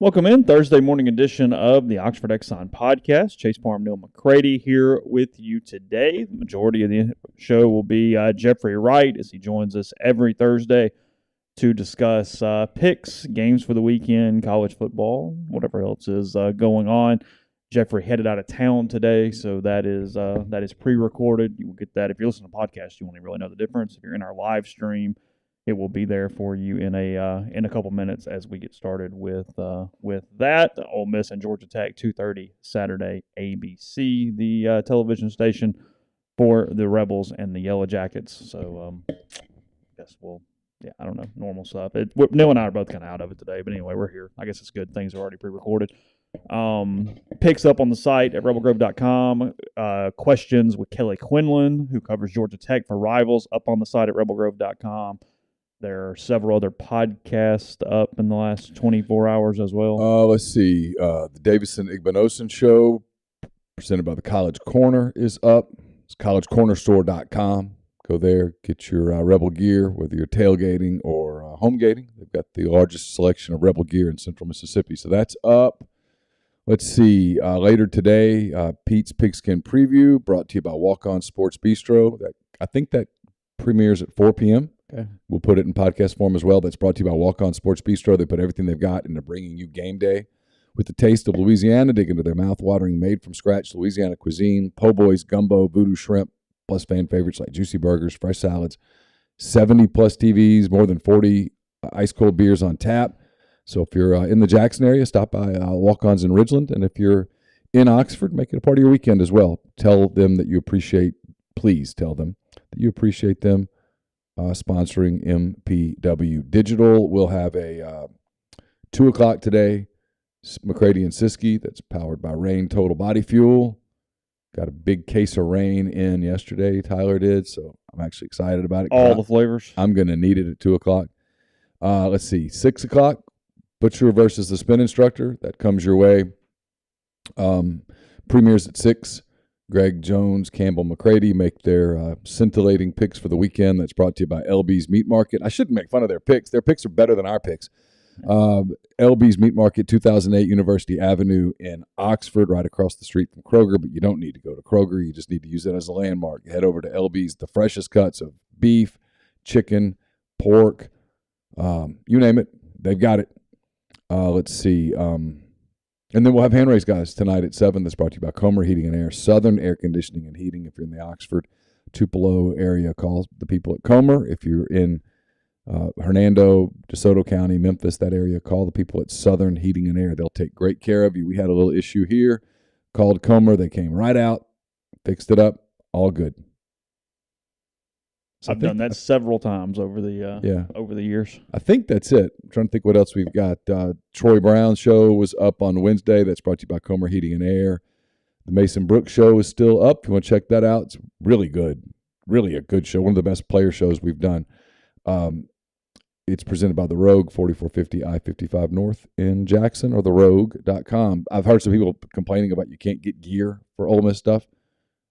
Welcome in Thursday morning edition of the Oxford Exxon Podcast. Chase Parham, Neal, McCready here with you today. The majority of the show will be Jeffrey Wright as he joins us every Thursday to discuss picks, games for the weekend, college football, whatever else is going on. Jeffrey headed out of town today, so that is pre-recorded. You will get that. If you're listening to podcasts, you won't really know the difference. If you're in our live stream, it will be there for you in a couple minutes as we get started with that. Ole Miss and Georgia Tech, 2:30 Saturday, ABC, the television station for the Rebels and the Yellow Jackets. So I guess I don't know, normal stuff. Neal and I are both kind of out of it today, but anyway, we're here. I guess it's good. Things are already pre-recorded. Picks up on the site at rebelgrove.com. Questions with Kelly Quinlan, who covers Georgia Tech for Rivals, up on the site at rebelgrove.com. There are several other podcasts up in the last 24 hours as well. Let's see. The Davison-Igbenosin Show, presented by the College Corner, is up. It's collegecornerstore.com. Go there, get your Rebel gear, whether you're tailgating or home gating. They've got the largest selection of Rebel gear in Central Mississippi, so that's up. Let's see. Later today, Pete's Pigskin Preview, brought to you by Walk-On Sports Bistro. I think that premieres at 4 p.m. Okay. We'll put it in podcast form as well. That's brought to you by Walk-On Sports Bistro. They put everything they've got into bringing you game day with the taste of Louisiana. Dig into their mouth-watering, made-from-scratch Louisiana cuisine, po' boys, gumbo, voodoo shrimp, plus fan favorites like juicy burgers, fresh salads, 70-plus TVs, more than 40 ice-cold beers on tap. So if you're in the Jackson area, stop by Walk-Ons in Ridgeland. And if you're in Oxford, make it a part of your weekend as well. Tell them that you appreciate, please tell them that you appreciate them sponsoring MPW Digital. We'll have a 2 o'clock today, McCready and Siskey, that's powered by Rain Total Body Fuel. Got a big case of Rain in yesterday, Tyler did, so I'm actually excited about it. All the flavors. I'm going to need it at 2 o'clock. Let's see, 6 o'clock, Butcher versus the Spin Instructor. That comes your way. Premieres at 6. Greg Jones, Campbell, McCready make their scintillating picks for the weekend. That's brought to you by LB's Meat Market. I shouldn't make fun of their picks. Their picks are better than our picks. LB's Meat Market, 2008 University Avenue in Oxford, right across the street from Kroger. But you don't need to go to Kroger. You just need to use it as a landmark. Head over to LB's, the freshest cuts of beef, chicken, pork, you name it. They've got it. Let's see. And then we'll have hand raise guys tonight at 7. That's brought to you by Comer Heating and Air, Southern Air Conditioning and Heating. If you're in the Oxford, Tupelo area, call the people at Comer. If you're in Hernando, DeSoto County, Memphis, that area, call the people at Southern Heating and Air. They'll take great care of you. We had a little issue here. Called Comer. They came right out, fixed it up, all good. So I've done that several times over the years. I think that's it. I'm trying to think what else we've got. Troy Brown's show was up on Wednesday. That's brought to you by Comer Heating and Air. The Mason Brooks show is still up. If you want to check that out, it's really good. Really a good show. One of the best player shows we've done. It's presented by The Rogue, 4450 I-55 North in Jackson, or therogue.com. I've heard some people complaining about you can't get gear for Ole Miss stuff.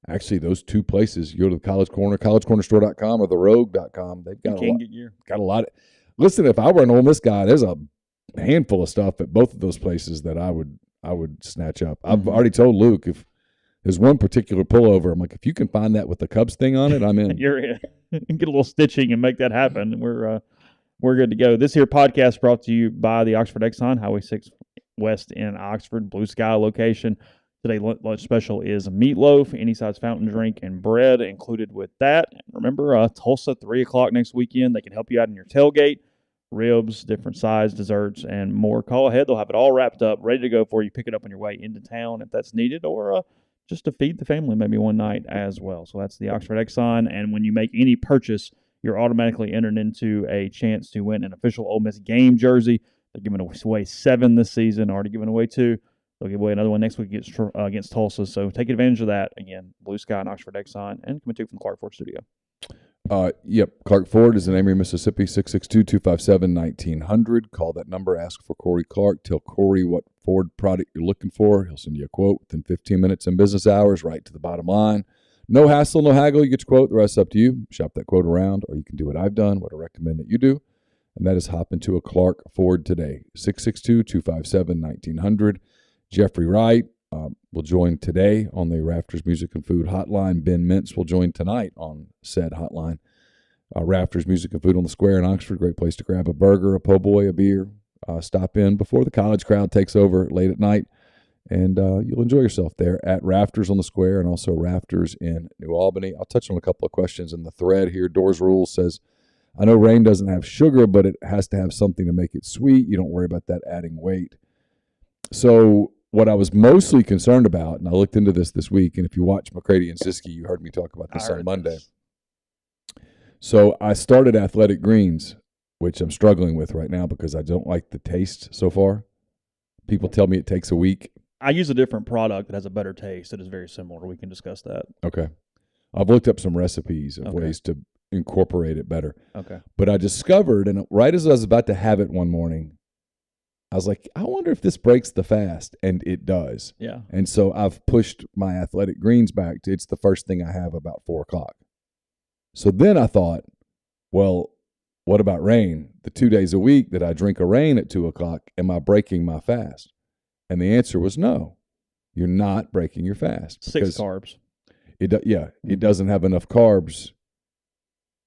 Actually, those two places, you go to the College Corner, collegecornerstore.com or therogue.com. They've got a lot. Listen, if I were an Ole Miss guy, there's a handful of stuff at both of those places that I would snatch up. I've already told Luke, if there's one particular pullover, I'm like, if you can find that with the Cubs thing on it, I'm in. You're in. Get a little stitching and make that happen. We're good to go. This here podcast brought to you by the Oxford Exxon, Highway 6 West in Oxford, Blue Sky location. Today, lunch special is meatloaf, any size fountain drink, and bread included with that. Remember, Tulsa, 3 o'clock next weekend. They can help you out in your tailgate, ribs, different size desserts, and more. Call ahead. They'll have it all wrapped up, ready to go for you. Pick it up on your way into town if that's needed, or just to feed the family maybe one night as well. So that's the Oxford Exxon. And when you make any purchase, you're automatically entered into a chance to win an official Ole Miss game jersey. They're giving away 7 this season, already giving away 2. They'll give away another one next week against Tulsa. So take advantage of that. Again, Blue Sky and Oxford Exxon, and coming to you from the Clark Ford Studio. Yep. Clark Ford is in Amory, Mississippi, 662-257-1900. Call that number. Ask for Corey Clark. Tell Corey what Ford product you're looking for. He'll send you a quote within 15 minutes in business hours, right to the bottom line. No hassle, no haggle. You get your quote. The rest is up to you. Shop that quote around, or you can do what I've done, what I recommend that you do, and that is hop into a Clark Ford today. 662-257-1900. Jeffrey Wright will join today on the Rafters Music and Food Hotline. Ben Mintz will join tonight on said hotline. Rafters Music and Food on the Square in Oxford. Great place to grab a burger, a po' boy, a beer. Stop in before the college crowd takes over late at night, and you'll enjoy yourself there at Rafters on the Square and also Rafters in New Albany. I'll touch on a couple of questions in the thread here. Doors Rules says, I know rain doesn't have sugar, but it has to have something to make it sweet. You don't worry about that adding weight. So what I was mostly concerned about, and I looked into this week, and if you watch McCready and Siskey, you heard me talk about this on Monday. So I started Athletic Greens, which I'm struggling with right now because I don't like the taste so far. People tell me it takes a week. I use a different product that has a better taste that is very similar. We can discuss that. Okay. I've looked up some recipes of ways to incorporate it better. Okay. But I discovered, and right as I was about to have it one morning, I was like, I wonder if this breaks the fast, and it does. Yeah. And so I've pushed my Athletic Greens back to it's the first thing I have about 4 o'clock. So then I thought, well, what about rain? The 2 days a week that I drink a rain at 2 o'clock, am I breaking my fast? And the answer was no. You're not breaking your fast. 6 carbs. It doesn't have enough carbs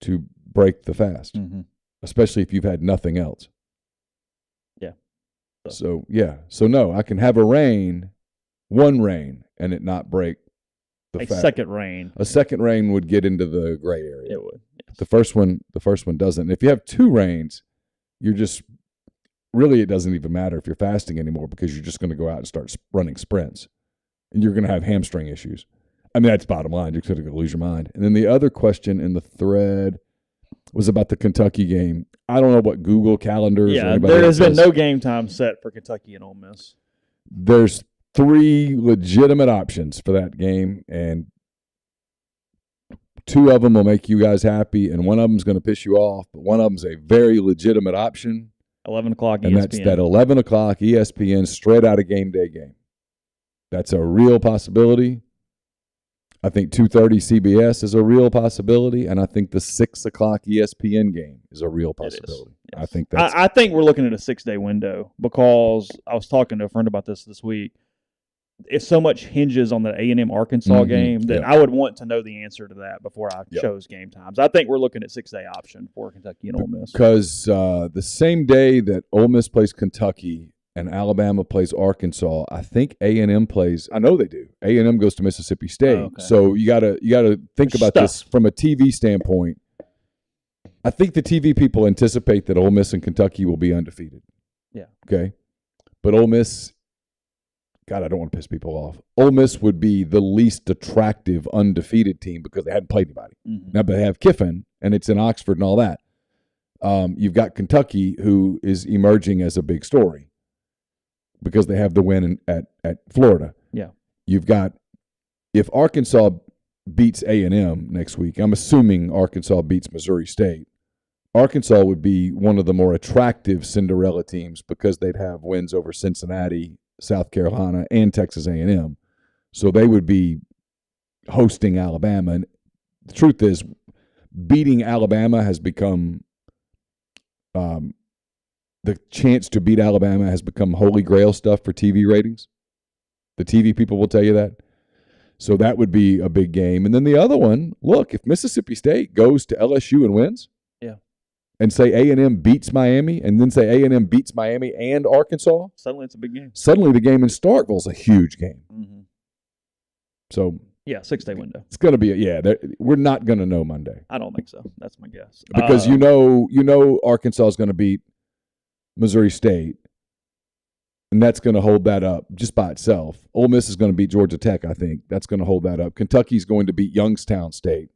to break the fast, especially if you've had nothing else. Yeah. So no, I can have one rain, and it not break the fast. Second rain. A second rain would get into the gray area. It would. Yes. The first one doesn't. And if you have 2 rains, you're just really, it doesn't even matter if you're fasting anymore because you're just going to go out and start running sprints, and you're going to have hamstring issues. I mean, that's bottom line. You're going to lose your mind. And then the other question in the thread was about the Kentucky game. I don't know what Google calendars. Yeah, there has been no game time set for Kentucky and Ole Miss. There's 3 legitimate options for that game, and 2 of them will make you guys happy, and one of them is going to piss you off, but one of them is a very legitimate option. 11 o'clock ESPN. And that's that 11 o'clock ESPN straight out of game day game. That's a real possibility. I think 2:30 CBS is a real possibility, and I think the 6 o'clock ESPN game is a real possibility. Yes. I think we're looking at a 6-day window because I was talking to a friend about this week. If so much hinges on the A&M Arkansas game, then I would want to know the answer to that before I chose game times. I think we're looking at 6-day option for Kentucky and Ole Miss. Because the same day that Ole Miss plays Kentucky and Alabama plays Arkansas, I think A&M plays. I know they do. A&M goes to Mississippi State. Okay. So you gotta think about this from a TV standpoint. I think the TV people anticipate that Ole Miss and Kentucky will be undefeated. Yeah. Okay. But Ole Miss. God, I don't want to piss people off. Ole Miss would be the least attractive undefeated team because they hadn't played anybody. Now, but they have Kiffin, and it's in Oxford and all that. You've got Kentucky, who is emerging as a big story because they have the win at Florida. Yeah. You've got, if Arkansas beats A&M next week, I'm assuming Arkansas beats Missouri State. Arkansas would be one of the more attractive Cinderella teams because they'd have wins over Cincinnati, South Carolina, and Texas A&M. So they would be hosting Alabama. And the truth is, beating Alabama has become the chance to beat Alabama has become holy grail stuff for TV ratings. The TV people will tell you that. So that would be a big game. And then the other one, look, if Mississippi State goes to LSU and wins, and say A&M beats Miami, and then say A&M beats Miami and Arkansas, suddenly it's a big game. Suddenly the game in Starkville is a huge game. So 6-day window. It's going to be we're not going to know Monday. I don't think so. That's my guess. Because you know Arkansas is going to beat Missouri State, and that's going to hold that up just by itself. Ole Miss is going to beat Georgia Tech, I think. That's going to hold that up. Kentucky's going to beat Youngstown State.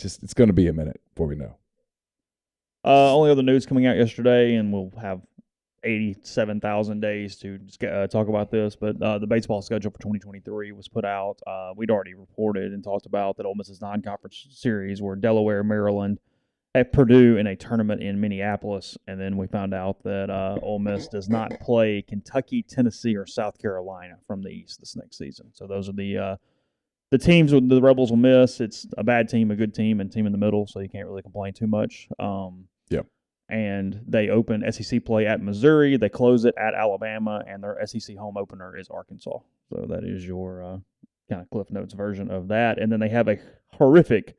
It's going to be a minute before we know. Only other news coming out yesterday, and we'll have 87,000 days to talk about this, but the baseball schedule for 2023 was put out. We'd already reported and talked about that Ole Miss's non-conference series were Delaware, Maryland, at Purdue in a tournament in Minneapolis, and then we found out that Ole Miss does not play Kentucky, Tennessee, or South Carolina from the East this next season. So those are the the teams the Rebels will miss, it's a bad team, a good team, and team in the middle, so you can't really complain too much. Yeah. And they open SEC play at Missouri. They close it at Alabama, and their SEC home opener is Arkansas. So that is your kind of Cliff Notes version of that. And then they have a horrific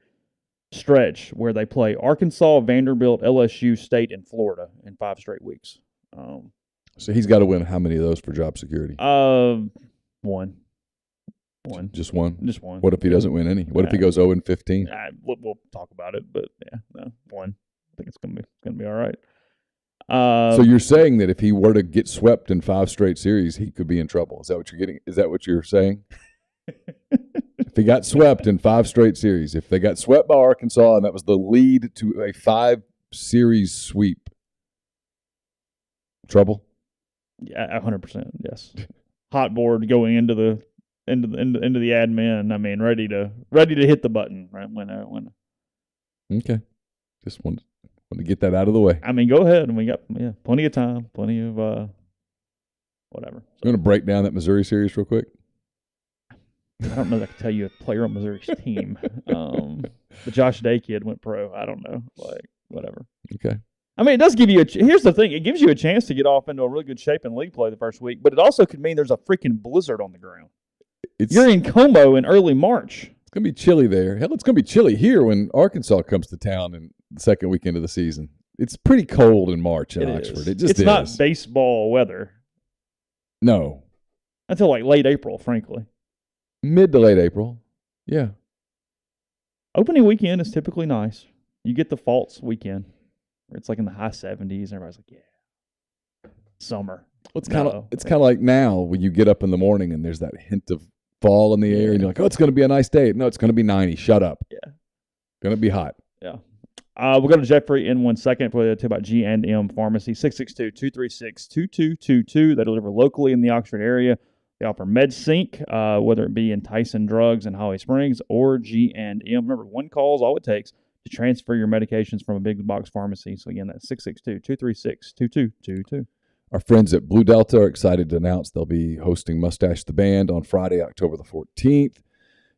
stretch where they play Arkansas, Vanderbilt, LSU, State, and Florida in 5 straight weeks. So he's got to win how many of those for job security? One. Just one? Just one. What if he doesn't win any? What if he goes 0-15? We'll talk about it, but yeah, no, one. I think it's gonna be all right. So you're saying that if he were to get swept in 5 straight series, he could be in trouble. Is that what you're getting? Is that what you're saying? If he got swept in 5 straight series, if they got swept by Arkansas and that was the lead to a 5-series sweep, trouble? Yeah, 100%. Yes. Hot board going into the admin. I mean, ready to hit the button right when. Okay, just want to get that out of the way. I mean, go ahead, and we got plenty of time, plenty of whatever. I'm going to break down that Missouri series real quick. I don't know that I can tell you a player on Missouri's team. The Josh Day kid went pro. I don't know, whatever. Okay. I mean, it does give you here's the thing. It gives you a chance to get off into a really good shape in league play the first week, but it also could mean there's a freaking blizzard on the ground. You're in Como in early March. It's going to be chilly there. Hell, it's going to be chilly here when Arkansas comes to town in the second weekend of the season. It's pretty cold in March in Oxford. It just is. It's not baseball weather. No. Until like late April, frankly. Mid to late April. Yeah. Opening weekend is typically nice. You get the false weekend where it's like in the high 70s and everybody's like, yeah, summer. Well, it's kind of like now when you get up in the morning and there's that hint of fall in the air and you're like, oh, it's going to be a nice day. No, it's going to be 90. Shut up. Yeah. Going to be hot. Yeah. We'll go to Jeffrey in 1 second for the talk about G&M Pharmacy, 662-236-2222. They deliver locally in the Oxford area. They offer MedSync, whether it be in Tyson Drugs in Holly Springs or G&M. Remember, 1 call is all it takes to transfer your medications from a big box pharmacy. So, again, that's 662-236-2222. Our friends at Blue Delta are excited to announce they'll be hosting Mustache the Band on Friday, October the 14th.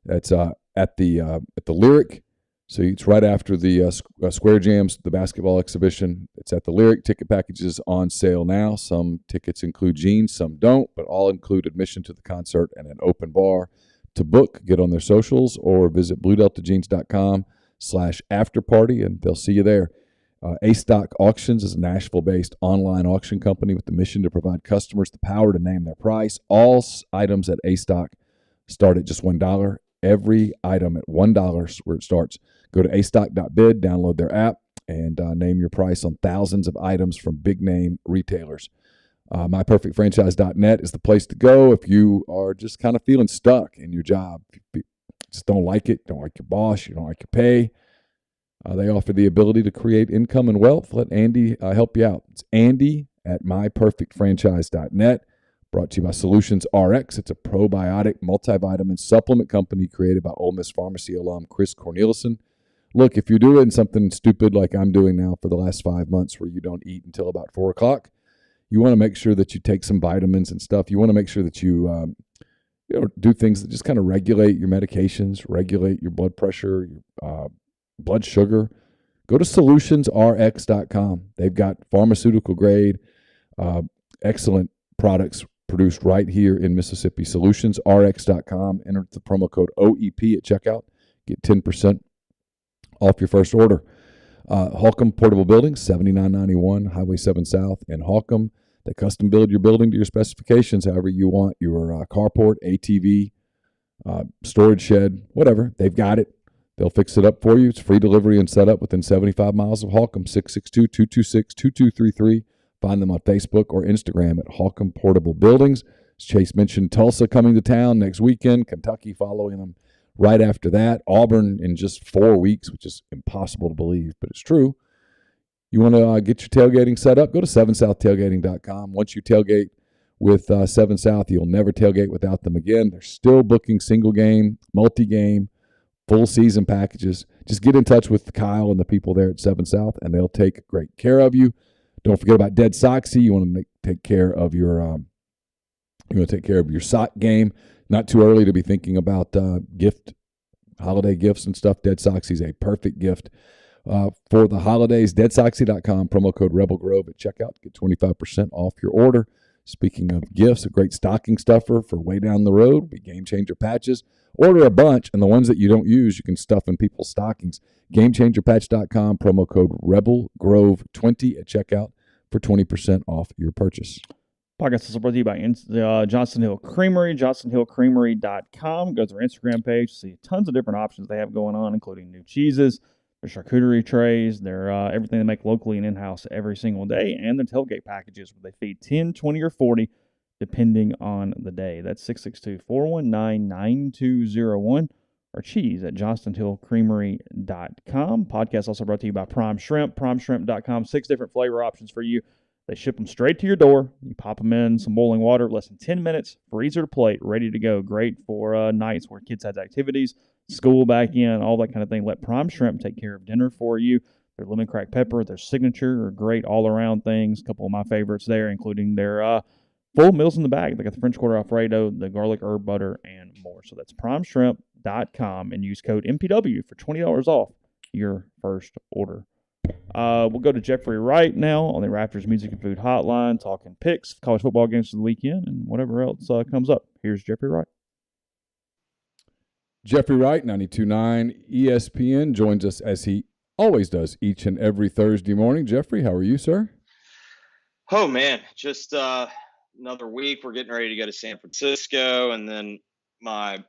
That's at the Lyric. So it's right after the Square Jams, the basketball exhibition. It's at the Lyric. Ticket packages on sale now. Some tickets include jeans, some don't, but all include admission to the concert and an open bar. To book, get on their socials or visit bluedeltajeans.com/afterparty, and they'll see you there. A-Stock Auctions is a Nashville-based online auction company with the mission to provide customers the power to name their price. All items at A-Stock start at just $1. Every item at $1 is where it starts. Go to astock.bid, download their app, and name your price on thousands of items from big-name retailers. MyPerfectFranchise.net is the place to go if you are just kind of feeling stuck in your job. You just don't like it, don't like your boss, you don't like your pay. They offer the ability to create income and wealth. Let Andy help you out. It's Andy at MyPerfectFranchise.net. Brought to you by Solutions RX. It's a probiotic multivitamin supplement company created by Ole Miss Pharmacy alum Chris Cornelison. Look, if you're doing something stupid like I'm doing now for the last 5 months where you don't eat until about 4 o'clock, you want to make sure that you take some vitamins and stuff. You want to make sure that you do things that just kind of regulate your medications, regulate your blood pressure, your blood sugar. Go to solutionsrx.com. They've got pharmaceutical grade, excellent products produced right here in Mississippi. Solutionsrx.com. Enter the promo code OEP at checkout. Get 10% off your first order. Holcomb Portable Building, 7991 Highway 7 South in Holcomb. They custom build your building to your specifications, however you want your carport, ATV, storage shed, whatever. They've got it. They'll fix it up for you. It's free delivery and setup within 75 miles of Holcomb, 662-226-2233. Find them on Facebook or Instagram at Holcomb Portable Buildings. As Chase mentioned, Tulsa coming to town next weekend, Kentucky following them right after that, Auburn in just 4 weeks, which is impossible to believe, but it's true. You want to get your tailgating set up, go to 7southtailgating.com. Once you tailgate with 7 South, you'll never tailgate without them again. They're still booking single game, multi-game, full season packages. Just get in touch with Kyle and the people there at 7 South, and they'll take great care of you. Don't forget about Dead Soxy. You want to take care of your sock game. not too early to be thinking about holiday gifts and stuff. Dead Soxy's a perfect gift for the holidays. DeadSoxy.com, promo code Rebel Grove at checkout. Get 25% off your order. Speaking of gifts, a great stocking stuffer for way down the road. Be Game Changer patches. Order a bunch, and the ones that you don't use, you can stuff in people's stockings. GameChangerPatch.com, promo code Rebel Grove 20 at checkout for 20% off your purchase. Podcast is brought to you by Johnston Hill Creamery, johnstonhillcreamery.com. Go to their Instagram page, see tons of different options they have going on, including new cheeses, their charcuterie trays, their everything they make locally and in-house every single day, and their tailgate packages where they feed 10, 20, or 40, depending on the day. That's 662-419-9201, or cheese at johnstonhillcreamery.com. Podcast also brought to you by Prime Shrimp, primeshrimp.com. 6 different flavor options for you. They ship them straight to your door. You pop them in some boiling water, less than 10 minutes, freezer to plate, ready to go. Great for nights where kids have activities, school back in, all that kind of thing. Let Prime Shrimp take care of dinner for you. Their lemon cracked pepper, their signature, are great all-around things. A couple of my favorites there, including their full meals in the bag. They got the French Quarter Alfredo, the garlic herb butter, and more. So that's primeshrimp.com, and use code MPW for $20 off your first order. We'll go to Jeffrey Wright now on the Raptors Music and Food Hotline, talking picks, college football games for the weekend, and whatever else comes up. Here's Jeffrey Wright. Jeffrey Wright, 92.9 ESPN, joins us as he always does each and every Thursday morning. Jeffrey, how are you, sir? Oh, man, just another week. We're getting ready to go to San Francisco, and then my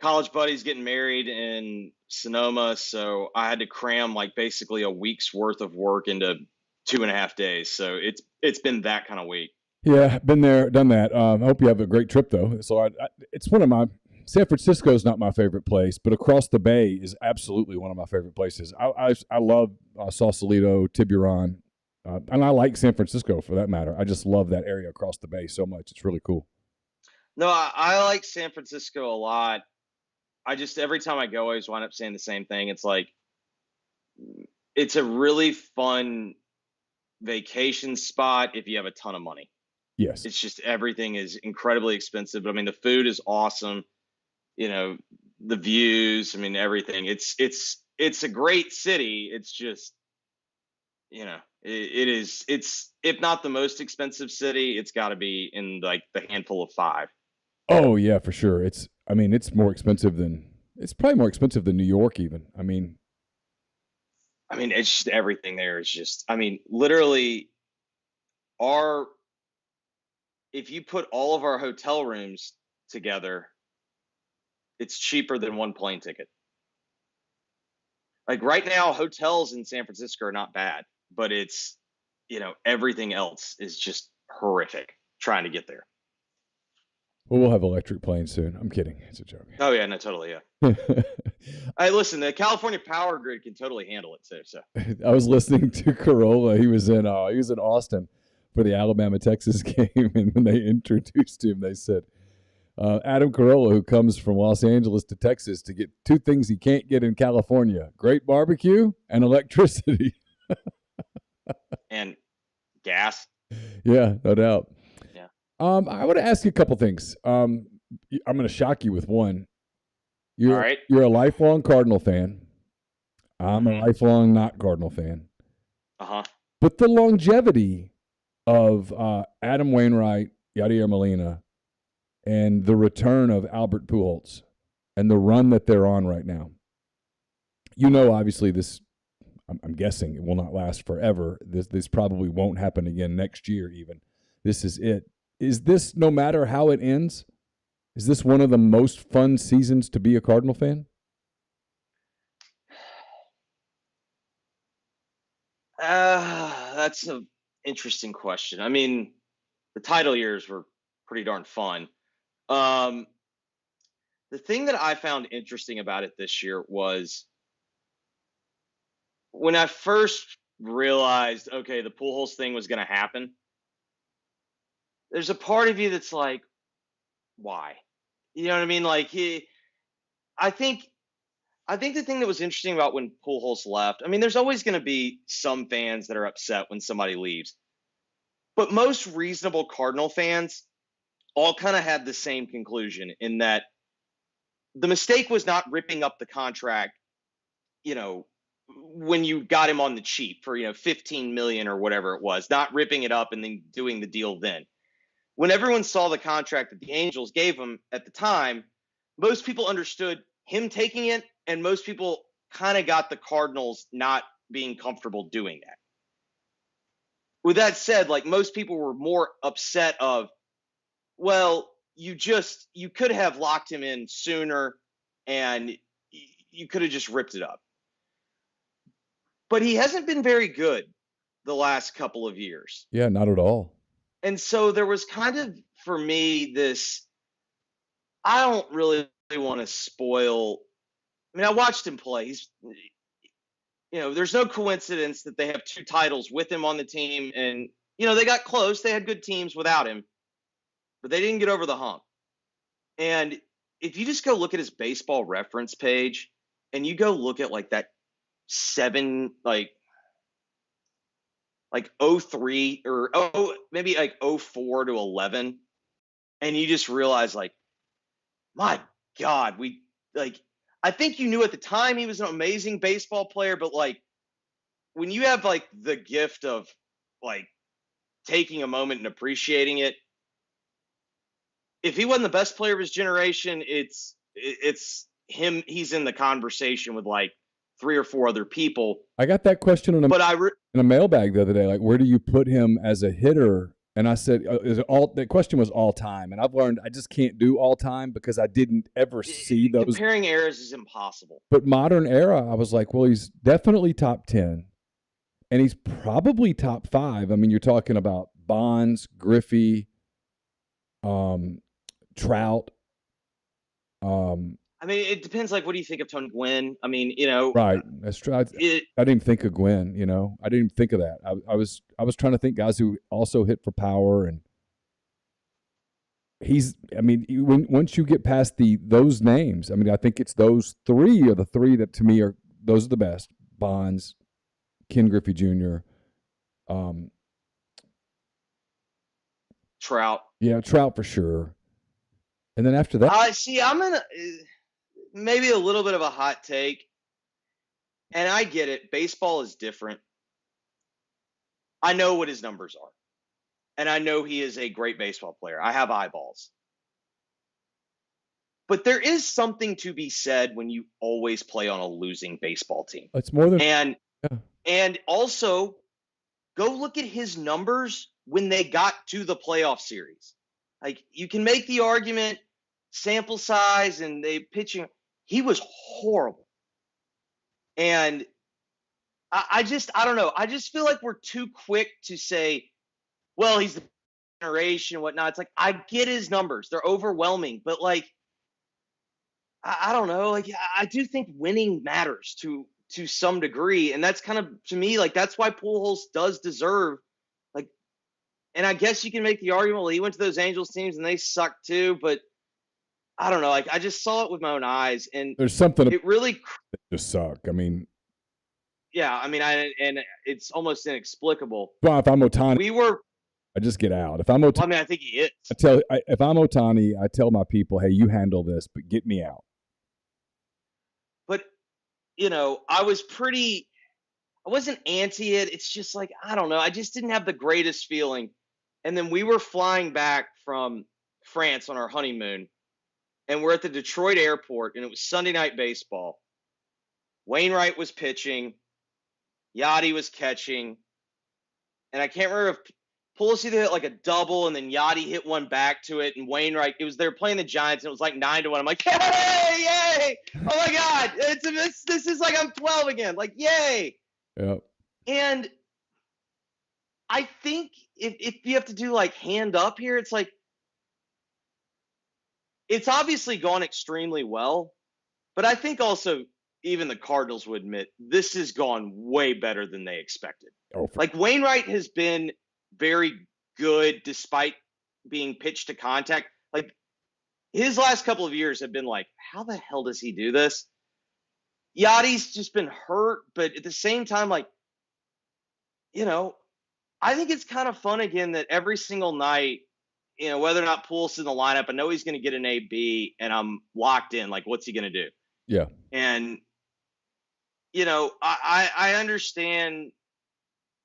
college buddy's getting married in Sonoma, so I had to cram like basically a week's worth of work into 2.5 days. So it's been that kind of week. Yeah, been there, done that. I hope you have a great trip, though. So it's one of my – San Francisco is not my favorite place, but across the bay is absolutely one of my favorite places. I love Sausalito, Tiburon, and I like San Francisco for that matter. I just love that area across the bay so much. It's really cool. No, I like San Francisco a lot. I just, every time I go, I always wind up saying the same thing. It's like, it's a really fun vacation spot if you have a ton of money. Yes. It's just, everything is incredibly expensive. But I mean, the food is awesome. You know, the views, I mean, everything. It's a great city. It's just, you know, it's, if not the most expensive city, it's got to be in like the handful of 5. Oh yeah, for sure. It's probably more expensive than New York even. I mean, it's just everything there is just, literally if you put all of our hotel rooms together, it's cheaper than one plane ticket. Like right now, hotels in San Francisco are not bad, but it's, everything else is just horrific trying to get there. Well, we'll have electric planes soon. I'm kidding. It's a joke. Oh, yeah. No, totally. Yeah. Hey, listen, the California power grid can totally handle it too. So I was listening to Corolla. He was in Austin for the Alabama-Texas game. And when they introduced him, they said, Adam Carolla, who comes from Los Angeles to Texas to get 2 things he can't get in California, great barbecue and electricity. And gas. Yeah, no doubt. Yeah. I want to ask you a couple things. I'm going to shock you with one. All right. You're a lifelong Cardinal fan. I'm a lifelong not Cardinal fan. Uh-huh. But the longevity of Adam Wainwright, Yadier Molina, and the return of Albert Pujols and the run that they're on right now. Obviously this, I'm guessing it will not last forever. This probably won't happen again next year even. This is it. Is this, no matter how it ends, is this one of the most fun seasons to be a Cardinal fan? That's an interesting question. The title years were pretty darn fun. The thing that I found interesting about it this year was when I first realized, okay, the Pujols thing was going to happen, there's a part of you that's like, why? You know what I mean? Like I think the thing that was interesting about when Pujols left, there's always going to be some fans that are upset when somebody leaves. But most reasonable Cardinal fans all kind of had the same conclusion in that the mistake was not ripping up the contract, when you got him on the cheap for, $15 million or whatever it was, not ripping it up and then doing the deal then. When everyone saw the contract that the Angels gave him at the time, most people understood him taking it, and most people kind of got the Cardinals not being comfortable doing that. With that said, most people were more upset of, well, you could have locked him in sooner and you could have just ripped it up. But he hasn't been very good the last couple of years. Yeah, not at all. And so there was kind of, for me, this, I don't really want to spoil. I mean, I watched him play. There's no coincidence that they have 2 titles with him on the team. And, they got close. They had good teams without him, but they didn't get over the hump. And if you just go look at his baseball reference page and you go look at that 7, 03 or maybe 04 to 11, and you just realize my God, I think you knew at the time he was an amazing baseball player, but when you have the gift of taking a moment and appreciating it, if he wasn't the best player of his generation, it's him. He's in the conversation with 3 or 4 other people. I got that question in a mailbag the other day. Where do you put him as a hitter? And I said, the question was all time. And I've learned I just can't do all time because I didn't ever see those. Comparing eras is impossible. But modern era, I was like, well, he's definitely top 10. And he's probably top 5. I mean, you're talking about Bonds, Griffey, Trout. I mean, it depends. What do you think of Tony Gwynn? I mean, Right. That's true. I didn't think of Gwynn. I didn't even think of that. I was trying to think guys who also hit for power, and once you get past those names, I mean, I think it's those 3 are the 3 that to me those are the best. Bonds, Ken Griffey Jr., Trout. Yeah, Trout for sure. And then after that, I'm gonna maybe a little bit of a hot take, and I get it. Baseball is different. I know what his numbers are, and I know he is a great baseball player. I have eyeballs. But there is something to be said when you always play on a losing baseball team. It's more than and also go look at his numbers when they got to the playoff series. You can make the argument, sample size and they pitching. He was horrible. And I don't know. I just feel like we're too quick to say, well, he's the generation and whatnot. It's I get his numbers. They're overwhelming. But I don't know. I do think winning matters to some degree. And that's kind of, to me, that's why Pujols does deserve, and I guess you can make the argument, well, he went to those Angels teams and they suck too. But I don't know. I just saw it with my own eyes. And there's something it really just suck. I mean, yeah, I mean, and it's almost inexplicable. Well, if I'm Ohtani, I just get out. If I'm Ohtani, well, I mean, I think he is. If I'm Ohtani, I tell my people, hey, you handle this, but get me out. But, I wasn't anti it. It's just I don't know. I just didn't have the greatest feeling. And then we were flying back from France on our honeymoon, and we're at the Detroit airport, and it was Sunday Night Baseball. Wainwright was pitching. Yachty was catching. And I can't remember if Pujols either hit a double, and then Yachty hit one back to it, and Wainwright, they were playing the Giants, and it was 9-1. I'm like, hey, yay! Oh my God, this is I'm 12 again. Yay! Yeah. And I think if you have to do hand up here, it's it's obviously gone extremely well, but I think also even the Cardinals would admit this has gone way better than they expected. Wainwright has been very good despite being pitched to contact. His last couple of years have been how the hell does he do this? Yachty's just been hurt, but at the same time, I think it's kind of fun again that every single night whether or not Pujols in the lineup, I know he's going to get an AB, and I'm locked in. Like, what's he going to do? Yeah. And, I understand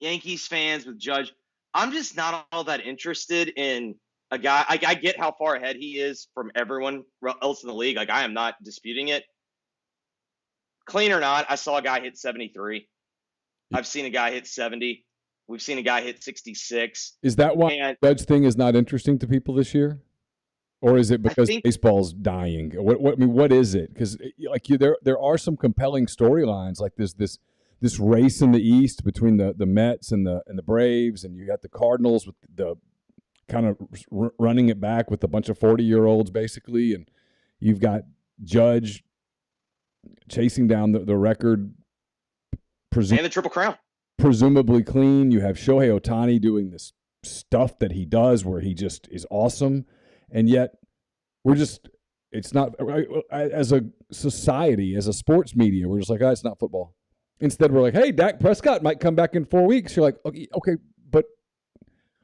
Yankees fans with Judge. I'm just not all that interested in a guy. I get how far ahead he is from everyone else in the league. Like, I am not disputing it. Clean or not, I saw a guy hit 73. I've seen a guy hit 70. We've seen a guy hit 66. Is that why Judge thing is not interesting to people this year? Or is it because baseball's dying? What is it? Because there are some compelling storylines, like this race in the East between the Mets and the Braves, and you got the Cardinals with the kind of running it back with a bunch of 40-year-olds basically, and you've got Judge chasing down the record, and the Triple Crown, presumably clean. You have Shohei Ohtani doing this stuff that he does where he just is awesome. And yet it's not, as a society, as a sports media, we're just like, it's not football. Instead, we're like, hey, Dak Prescott might come back in 4 weeks. You're like, okay, but,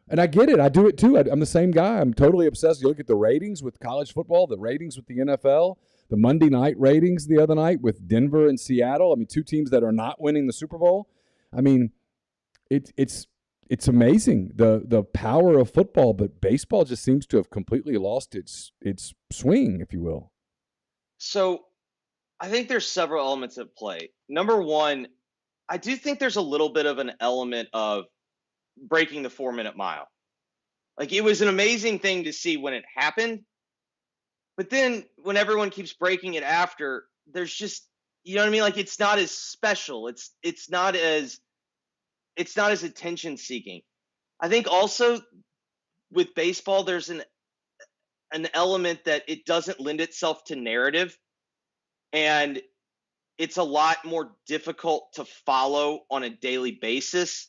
and I get it. I do it too. I'm the same guy. I'm totally obsessed. You look at the ratings with college football, the ratings with the NFL, the Monday night ratings the other night with Denver and Seattle. I mean, two teams that are not winning the Super Bowl. I mean, it's amazing, the power of football, but baseball just seems to have completely lost its swing, if you will. So I think there's several elements at play. Number one, I do think there's a little bit of an element of breaking the 4-minute mile. Like, it was an amazing thing to see when it happened, but then when everyone keeps breaking it after, there's just, you know what I mean? Like, it's not as special. It's not as attention seeking. I think also with baseball, there's an element that it doesn't lend itself to narrative, and it's a lot more difficult to follow on a daily basis.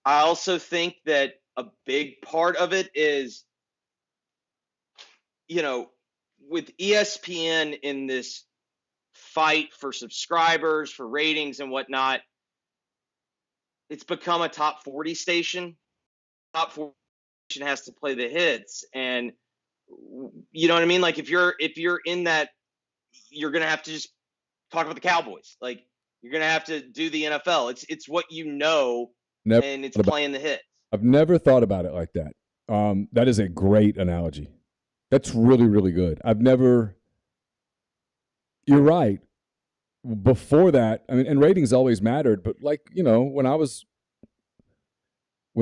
I also think that a big part of it is, with ESPN in this fight for subscribers, for ratings and whatnot, it's become a top 40 station. Top 40 station has to play the hits. And you know what I mean? Like, if you're in that, you're going to have to just talk about the Cowboys. Like, you're going to have to do the NFL. It's what and it's playing the hits. I've never thought about it like that. That is a great analogy. That's really, really good. You're right. Before that, I mean, and ratings always mattered, but when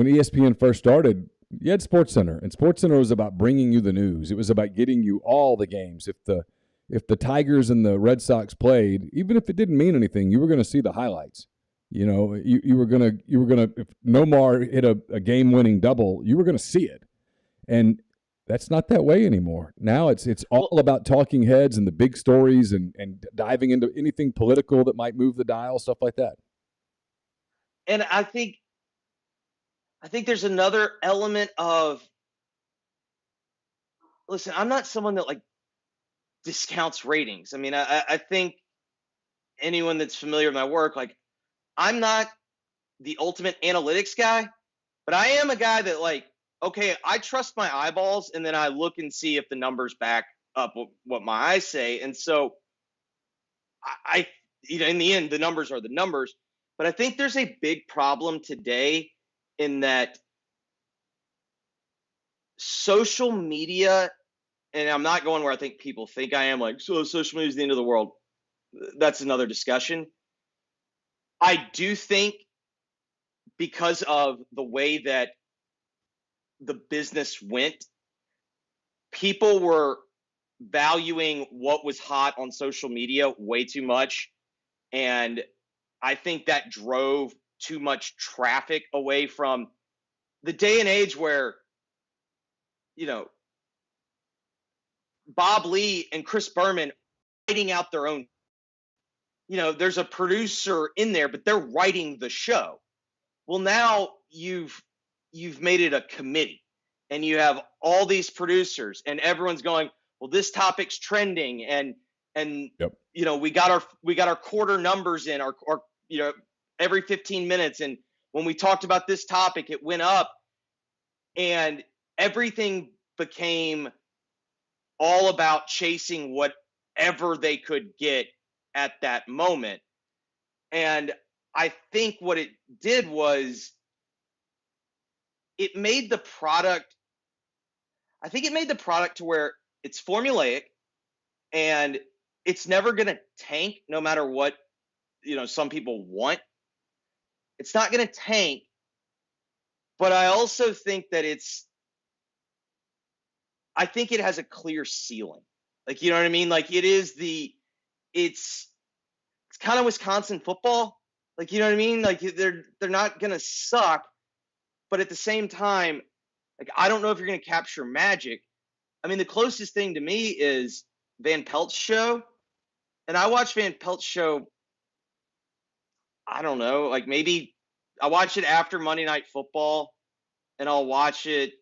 ESPN first started, you had SportsCenter, and SportsCenter was about bringing you the news. It was about getting you all the games. If the Tigers and the Red Sox played, even if it didn't mean anything, you were going to see the highlights. You were gonna if Nomar hit a game-winning double, you were going to see it, and that's not that way anymore. Now it's all about talking heads and the big stories and diving into anything political that might move the dial, stuff like that. And I think there's another element of, listen, I'm not someone that discounts ratings. I mean, I think anyone that's familiar with my work, I'm not the ultimate analytics guy, but I am a guy that okay, I trust my eyeballs, and then I look and see if the numbers back up what my eyes say. And so I in the end, the numbers are the numbers, but I think there's a big problem today in that social media, and I'm not going where I think people think I am, so social media is the end of the world. That's another discussion. I do think because of the way that the business went, people were valuing what was hot on social media way too much. And I think that drove too much traffic away from the day and age where, Bob Lee and Chris Berman writing out their own, there's a producer in there, but they're writing the show. Well, now you've made it a committee, and you have all these producers, and everyone's going, well, this topic's trending, and yep. We got our quarter numbers in our every 15 minutes, and when we talked about this topic, it went up, and everything became all about chasing whatever they could get at that moment. And I think what it did was it made the product to where it's formulaic and it's never going to tank no matter what, some people want. It's not going to tank. But I also think that I think it has a clear ceiling. Like, you know what I mean? Like it's kind of Wisconsin football. Like, you know what I mean? Like they're not going to suck, but at the same time, like, I don't know if you're going to capture magic. I mean, the closest thing to me is Van Pelt's show. And I watch Van Pelt's show, I don't know, like maybe I watch it after Monday Night Football and I'll watch it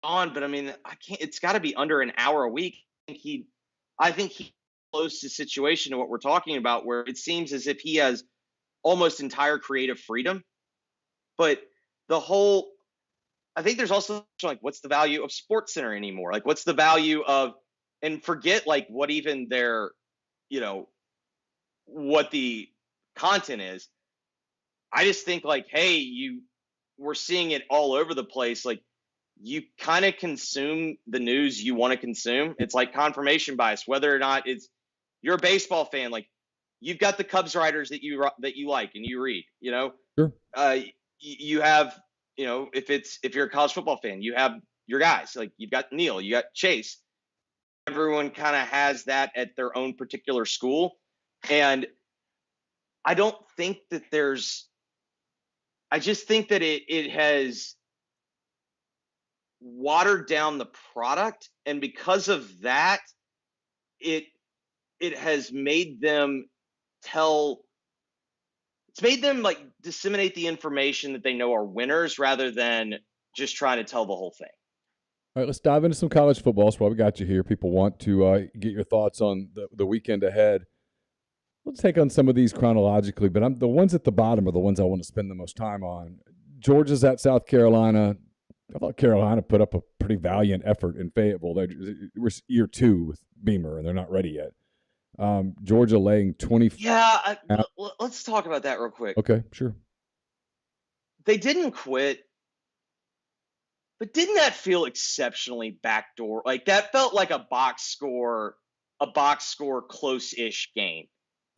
on, but I mean, it's got to be under an hour a week. I think he close to situation to what we're talking about, where it seems as if he has almost entire creative freedom. But I think there's also like, what's the value of SportsCenter anymore? Like, what's the value of, and forget like what even their, what the content is. I just think like, hey, we're seeing it all over the place. Like, you kind of consume the news you want to consume. It's like confirmation bias, whether or not you're a baseball fan. Like, you've got the Cubs writers that you like and you read, Sure. You have, if you're a college football fan, you have your guys, like you've got Neal, you got Chase. Everyone kind of has that at their own particular school. And I don't think that I just think that it has watered down the product. And because of that, it has made them like disseminate the information that they know are winners rather than just trying to tell the whole thing. All right, let's dive into some college football. That's why we got you here. People want to get your thoughts on the weekend ahead. Let's take on some of these chronologically, but the ones at the bottom are the ones I want to spend the most time on. Georgia's at South Carolina. I thought Carolina put up a pretty valiant effort in Fayetteville. We're year 2 with Beamer, and they're not ready yet. Georgia laying 20. Yeah, let's talk about that real quick. Okay, sure. They didn't quit, but didn't that feel exceptionally backdoor? Like, that felt like a box score close-ish game.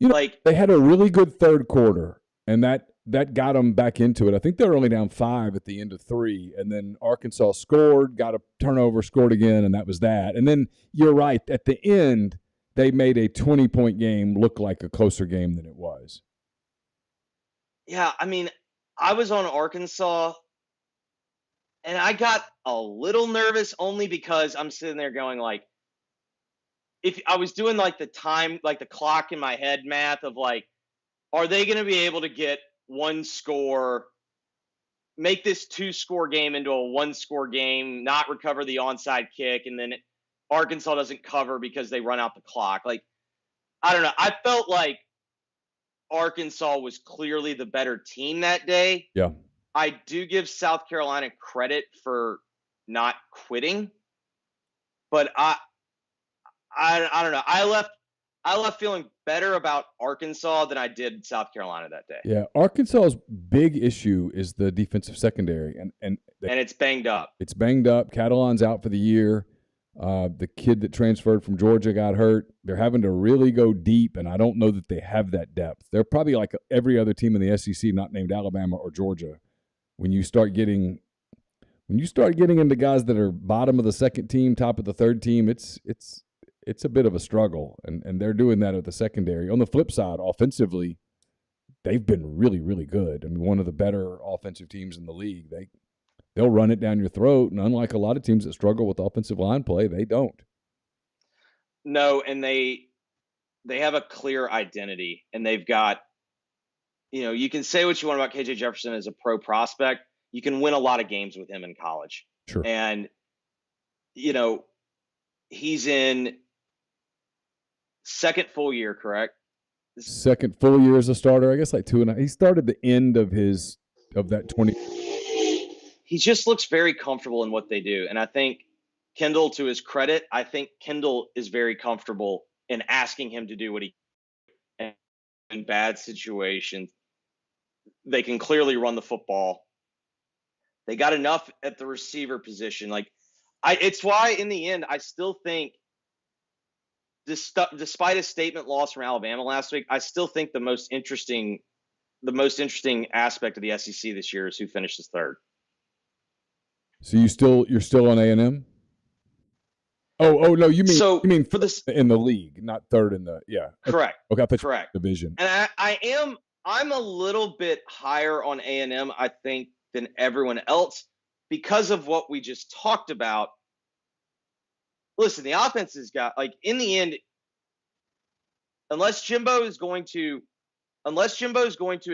They had a really good third quarter, and that got them back into it. I think they were only down 5 at the end of 3, and then Arkansas scored, got a turnover, scored again, and that was that. And then you're right, at the end, they made a 20-point game look like a closer game than it was. Yeah, I mean, I was on Arkansas, and I got a little nervous only because I'm sitting there going like, if I was doing like the time, like the clock in my head math of like, are they going to be able to get one score, make this 2-score game into a 1-score game, not recover the onside kick, and then Arkansas doesn't cover because they run out the clock? Like, I don't know. I felt like Arkansas was clearly the better team that day. Yeah. I do give South Carolina credit for not quitting, but I don't know. I left feeling better about Arkansas than I did South Carolina that day. Yeah, Arkansas's big issue is the defensive secondary, and it's banged up. It's banged up. Catalan's out for the year. The kid that transferred from Georgia got hurt. They're having to really go deep, and I don't know that they have that depth. They're probably like every other team in the SEC not named Alabama or Georgia. When you start getting into guys that are bottom of the second team, top of the third team, it's a bit of a struggle, and they're doing that at the secondary. On the flip side, offensively, they've been really, really good. I mean, one of the better offensive teams in the league. They'll run it down your throat, and unlike a lot of teams that struggle with offensive line play, they don't. No, and they have a clear identity, and they've got, you can say what you want about KJ Jefferson as a pro prospect. You can win a lot of games with him in college. Sure. And, he's in second full year, correct? Second full year as a starter, I guess like 2.5. He started the end of that 20. he just looks very comfortable in what they do. And I think Kendall, to his credit, I think Kendall is very comfortable in asking him to do what he can in bad situations. They can clearly run the football. They got enough at the receiver position. It's why in the end, I still think, despite a statement loss from Alabama last week, I still think the most interesting aspect of the SEC this year is who finishes third. So you're still on A&M? Oh no, you mean for this in the league, not third in the correct. Okay, correct division. And I'm a little bit higher on A&M, I think, than everyone else because of what we just talked about. Listen, the offense has got, in the end, unless Jimbo is going to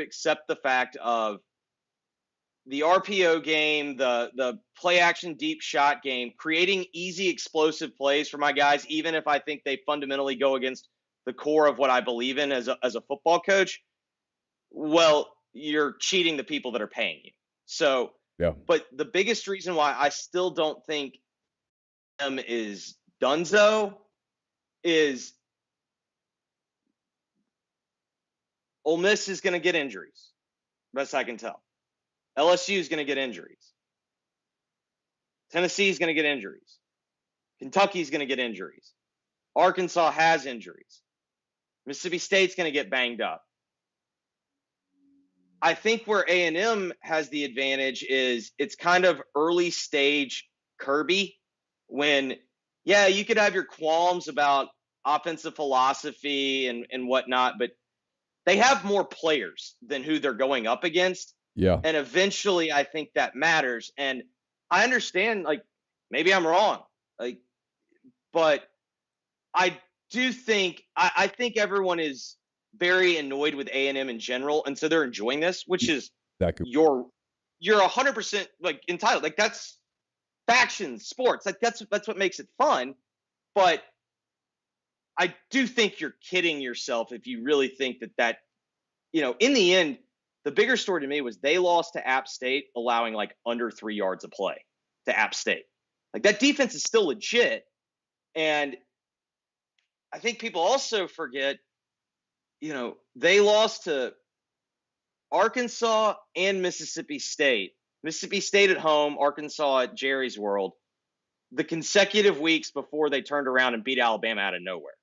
accept the fact of the RPO game, the play action deep shot game, creating easy explosive plays for my guys, even if I think they fundamentally go against the core of what I believe in as a football coach, well, you're cheating the people that are paying you. So, yeah. But the biggest reason why I still don't think is donezo is Ole Miss is going to get injuries, best I can tell. LSU is going to get injuries. Tennessee is going to get injuries. Kentucky is going to get injuries. Arkansas has injuries. Mississippi State's going to get banged up. I think where A&M has the advantage is it's kind of early stage Kirby when, yeah, you could have your qualms about offensive philosophy and whatnot, but they have more players than who they're going up against. Yeah. And eventually I think that matters. And I understand, maybe I'm wrong, but I do think, I think everyone is very annoyed with A&M in general. And so they're enjoying this, which is you're 100% entitled. That's factions, sports. That's what makes it fun. But I do think you're kidding yourself if you really think that, in the end, the bigger story to me was they lost to App State, allowing under 3 yards of play to App State. That defense is still legit. And I think people also forget, they lost to Arkansas and Mississippi State. Mississippi State at home, Arkansas at Jerry's World, the consecutive weeks before they turned around and beat Alabama out of nowhere.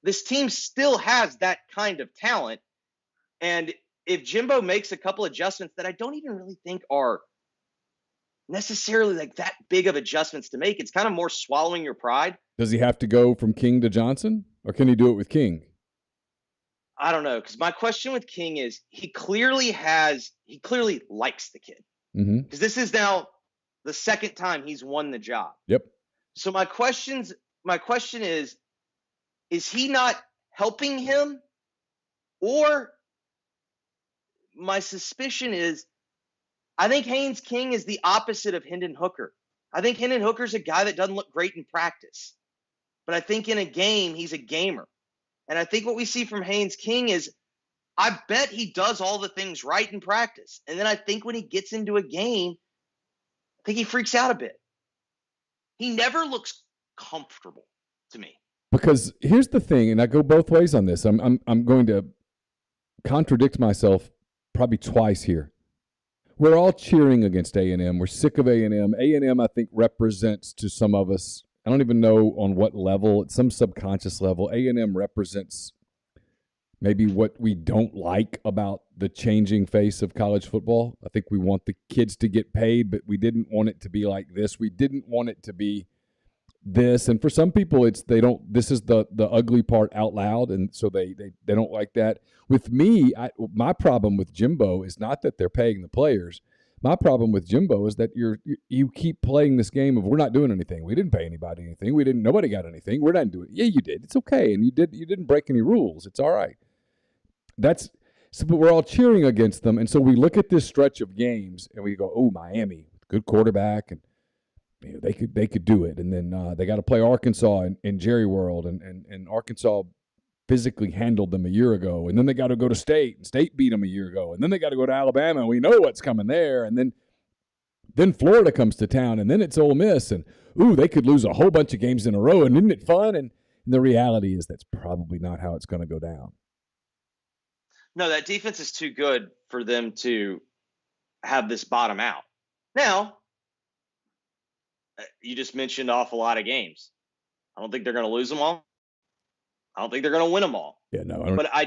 This team still has that kind of talent. And if Jimbo makes a couple adjustments that I don't even really think are necessarily that big of adjustments to make, it's kind of more swallowing your pride. Does he have to go from King to Johnson, or can he do it with King? I don't know, because my question with King is he clearly likes the kid. Because this is now the second time he's won the job. Yep. So my question is he not helping him? Or my suspicion is I think Haynes King is the opposite of Hendon Hooker. I think Hendon Hooker's a guy that doesn't look great in practice. But I think in a game, he's a gamer. And I think what we see from Haynes King is I bet he does all the things right in practice. And then I think when he gets into a game, I think he freaks out a bit. He never looks comfortable to me. Because here's the thing, and I go both ways on this. I'm going to contradict myself probably twice here. We're all cheering against A&M. We're sick of A&M. A&M, I think, represents to some of us, I don't even know on what level, at some subconscious level, A&M represents maybe what we don't like about the changing face of college football. I think we want the kids to get paid, but we didn't want it to be like this. We didn't want it to be this. And for some people, this is the ugly part out loud, and so they don't like that. With me, my problem with Jimbo is not that they're paying the players. My problem with Jimbo is that you keep playing this game of we're not doing anything. We didn't pay anybody anything. Nobody got anything. We're not doing it. Yeah, you did. It's okay. And you didn't break any rules. It's all right. But we're all cheering against them. And so we look at this stretch of games and we go, oh, Miami, good quarterback, and they could do it. And then they got to play Arkansas in Jerry World, and Arkansas physically handled them a year ago. And then they got to go to State, and State beat them a year ago. And then they got to go to Alabama, and we know what's coming there. And then Then Florida comes to town, and then it's Ole Miss, and they could lose a whole bunch of games in a row, and isn't it fun? And the reality is that's probably not how it's going to go down. No, that defense is too good for them to have this bottom out. Now, you just mentioned off a lot of games. I don't think they're going to lose them all. I don't think they're going to win them all. Yeah, no. But I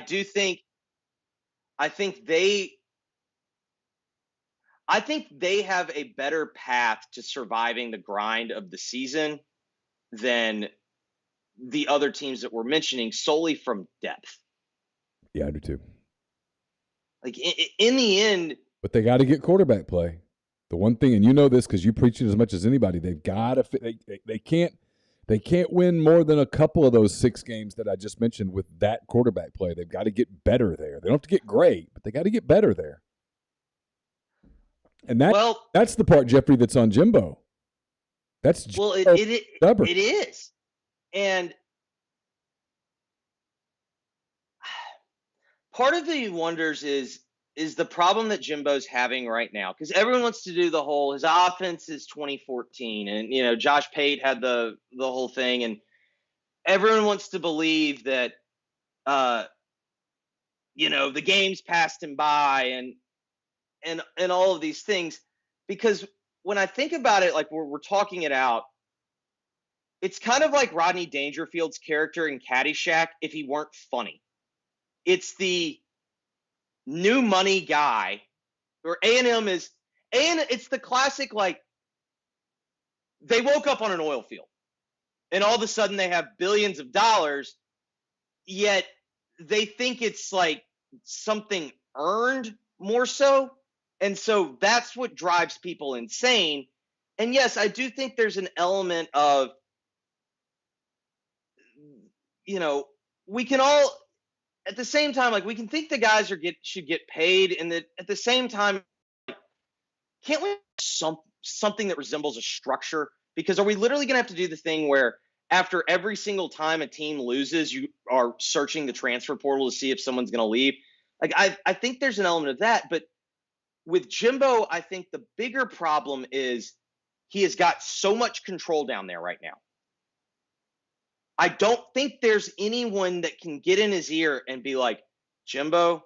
think they have a better path to surviving the grind of the season than the other teams that we're mentioning solely from depth. Yeah, I do too. Like in the end, but they got to get quarterback play. The one thing, and you know this because you preach it as much as anybody, they've got to. They can't win more than a couple of those 6 games that I just mentioned with that quarterback play. They've got to get better there. They don't have to get great, but they got to get better there. And that's the part, Jeffrey, that's on Jimbo. That's it is, and part of the wonders is the problem that Jimbo's having right now, because everyone wants to do the whole his offense is 2014, and Josh Pate had the whole thing, and everyone wants to believe that the games passed him by and all of these things, because when I think about it, like we're talking it out, it's kind of like Rodney Dangerfield's character in Caddyshack if he weren't funny. It's the new money guy, or A&M is, and it's the classic, like, they woke up on an oil field and all of a sudden they have billions of dollars, yet they think it's like something earned more so. And so that's what drives people insane. And yes, I do think there's an element of, we can all, at the same time, like, we can think the guys should get paid, and that at the same time, can't we have something that resembles a structure? Because are we literally going to have to do the thing where after every single time a team loses, you are searching the transfer portal to see if someone's going to leave? Like, I think there's an element of that, but with Jimbo, I think the bigger problem is he has got so much control down there right now. I don't think there's anyone that can get in his ear and be like, Jimbo,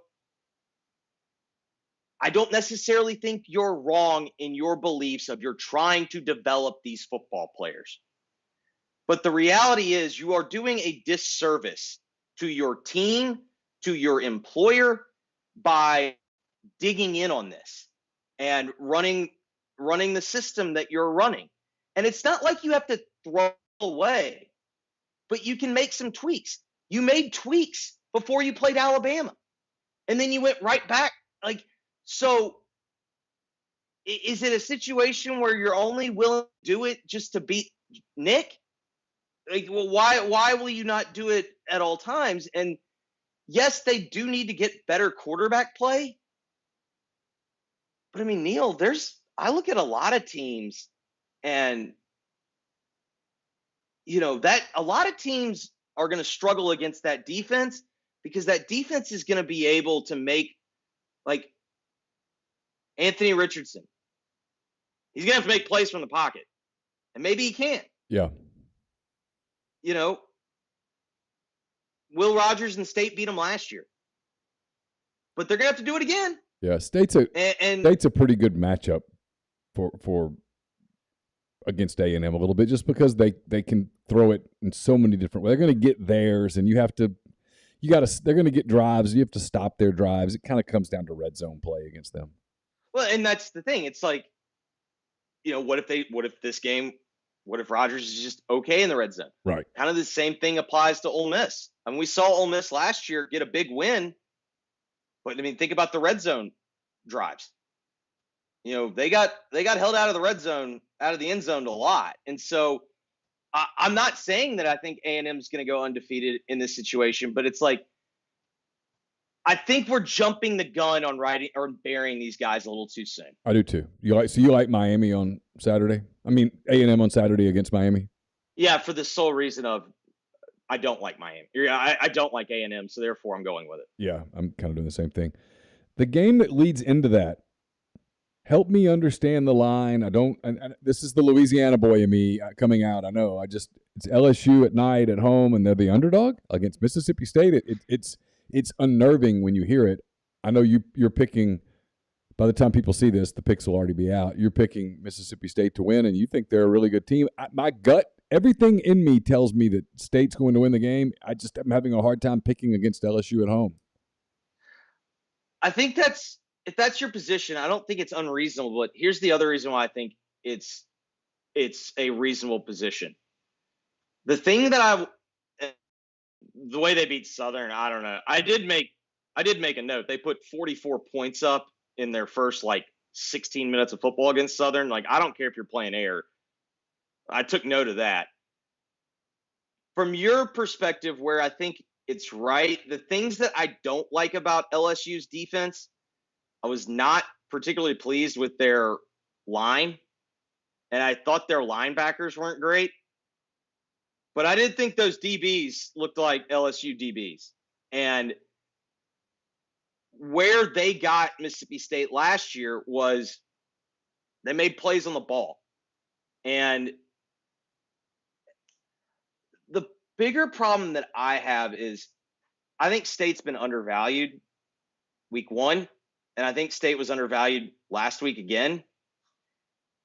I don't necessarily think you're wrong in your beliefs of you're trying to develop these football players. But the reality is you are doing a disservice to your team, to your employer, by digging in on this and running the system that you're running. And it's not like you have to throw away, but you can make some tweaks. You made tweaks before you played Alabama, and then you went right back. Like, so is it a situation where you're only willing to do it just to beat Nick? Like, well, why will you not do it at all times? And yes, they do need to get better quarterback play. But I mean, Neal, I look at a lot of teams, and that a lot of teams are going to struggle against that defense, because that defense is going to be able to make, like, Anthony Richardson. He's going to have to make plays from the pocket, and maybe he can't. Yeah. Will Rogers and State beat him last year, but they're going to have to do it again. Yeah, State's a pretty good matchup for against A&M a little bit, just because they can throw it in so many different ways. They're going to get theirs, and they're going to get drives. You have to stop their drives. It kind of comes down to red zone play against them. Well, and that's the thing. It's like, what if Rogers is just okay in the red zone? Right. Kind of the same thing applies to Ole Miss. I mean, we saw Ole Miss last year get a big win, but I mean, think about the red zone drives. They got held out of the red zone, out of the end zone a lot. And so I'm not saying that I think A&M is going to go undefeated in this situation, but it's like, I think we're jumping the gun on writing or burying these guys a little too soon. I do too. You like Miami on Saturday? I mean, A&M on Saturday against Miami? Yeah, for the sole reason of I don't like Miami. I don't like A&M, so therefore I'm going with it. Yeah, I'm kind of doing the same thing. The game that leads into that Help me understand the line. This is the Louisiana boy in me coming out. I know. It's LSU at night at home, and they're the underdog against Mississippi State. It's unnerving when you hear it. I know you're picking. By the time people see this, the picks will already be out. You're picking Mississippi State to win, and you think they're a really good team. My gut, everything in me tells me that State's going to win the game. I'm having a hard time picking against LSU at home. I think if that's your position, I don't think it's unreasonable. But here's the other reason why I think it's a reasonable position. The thing that the way they beat Southern, I don't know. I did make a note. They put 44 points up in their first 16 minutes of football against Southern. I don't care if you're playing air. I took note of that. From your perspective, where I think it's right, the things that I don't like about LSU's defense, I was not particularly pleased with their line, and I thought their linebackers weren't great. But I did think those DBs looked like LSU DBs. And where they got Mississippi State last year was they made plays on the ball. And the bigger problem that I have is I think State's been undervalued week 1, and I think State was undervalued last week again.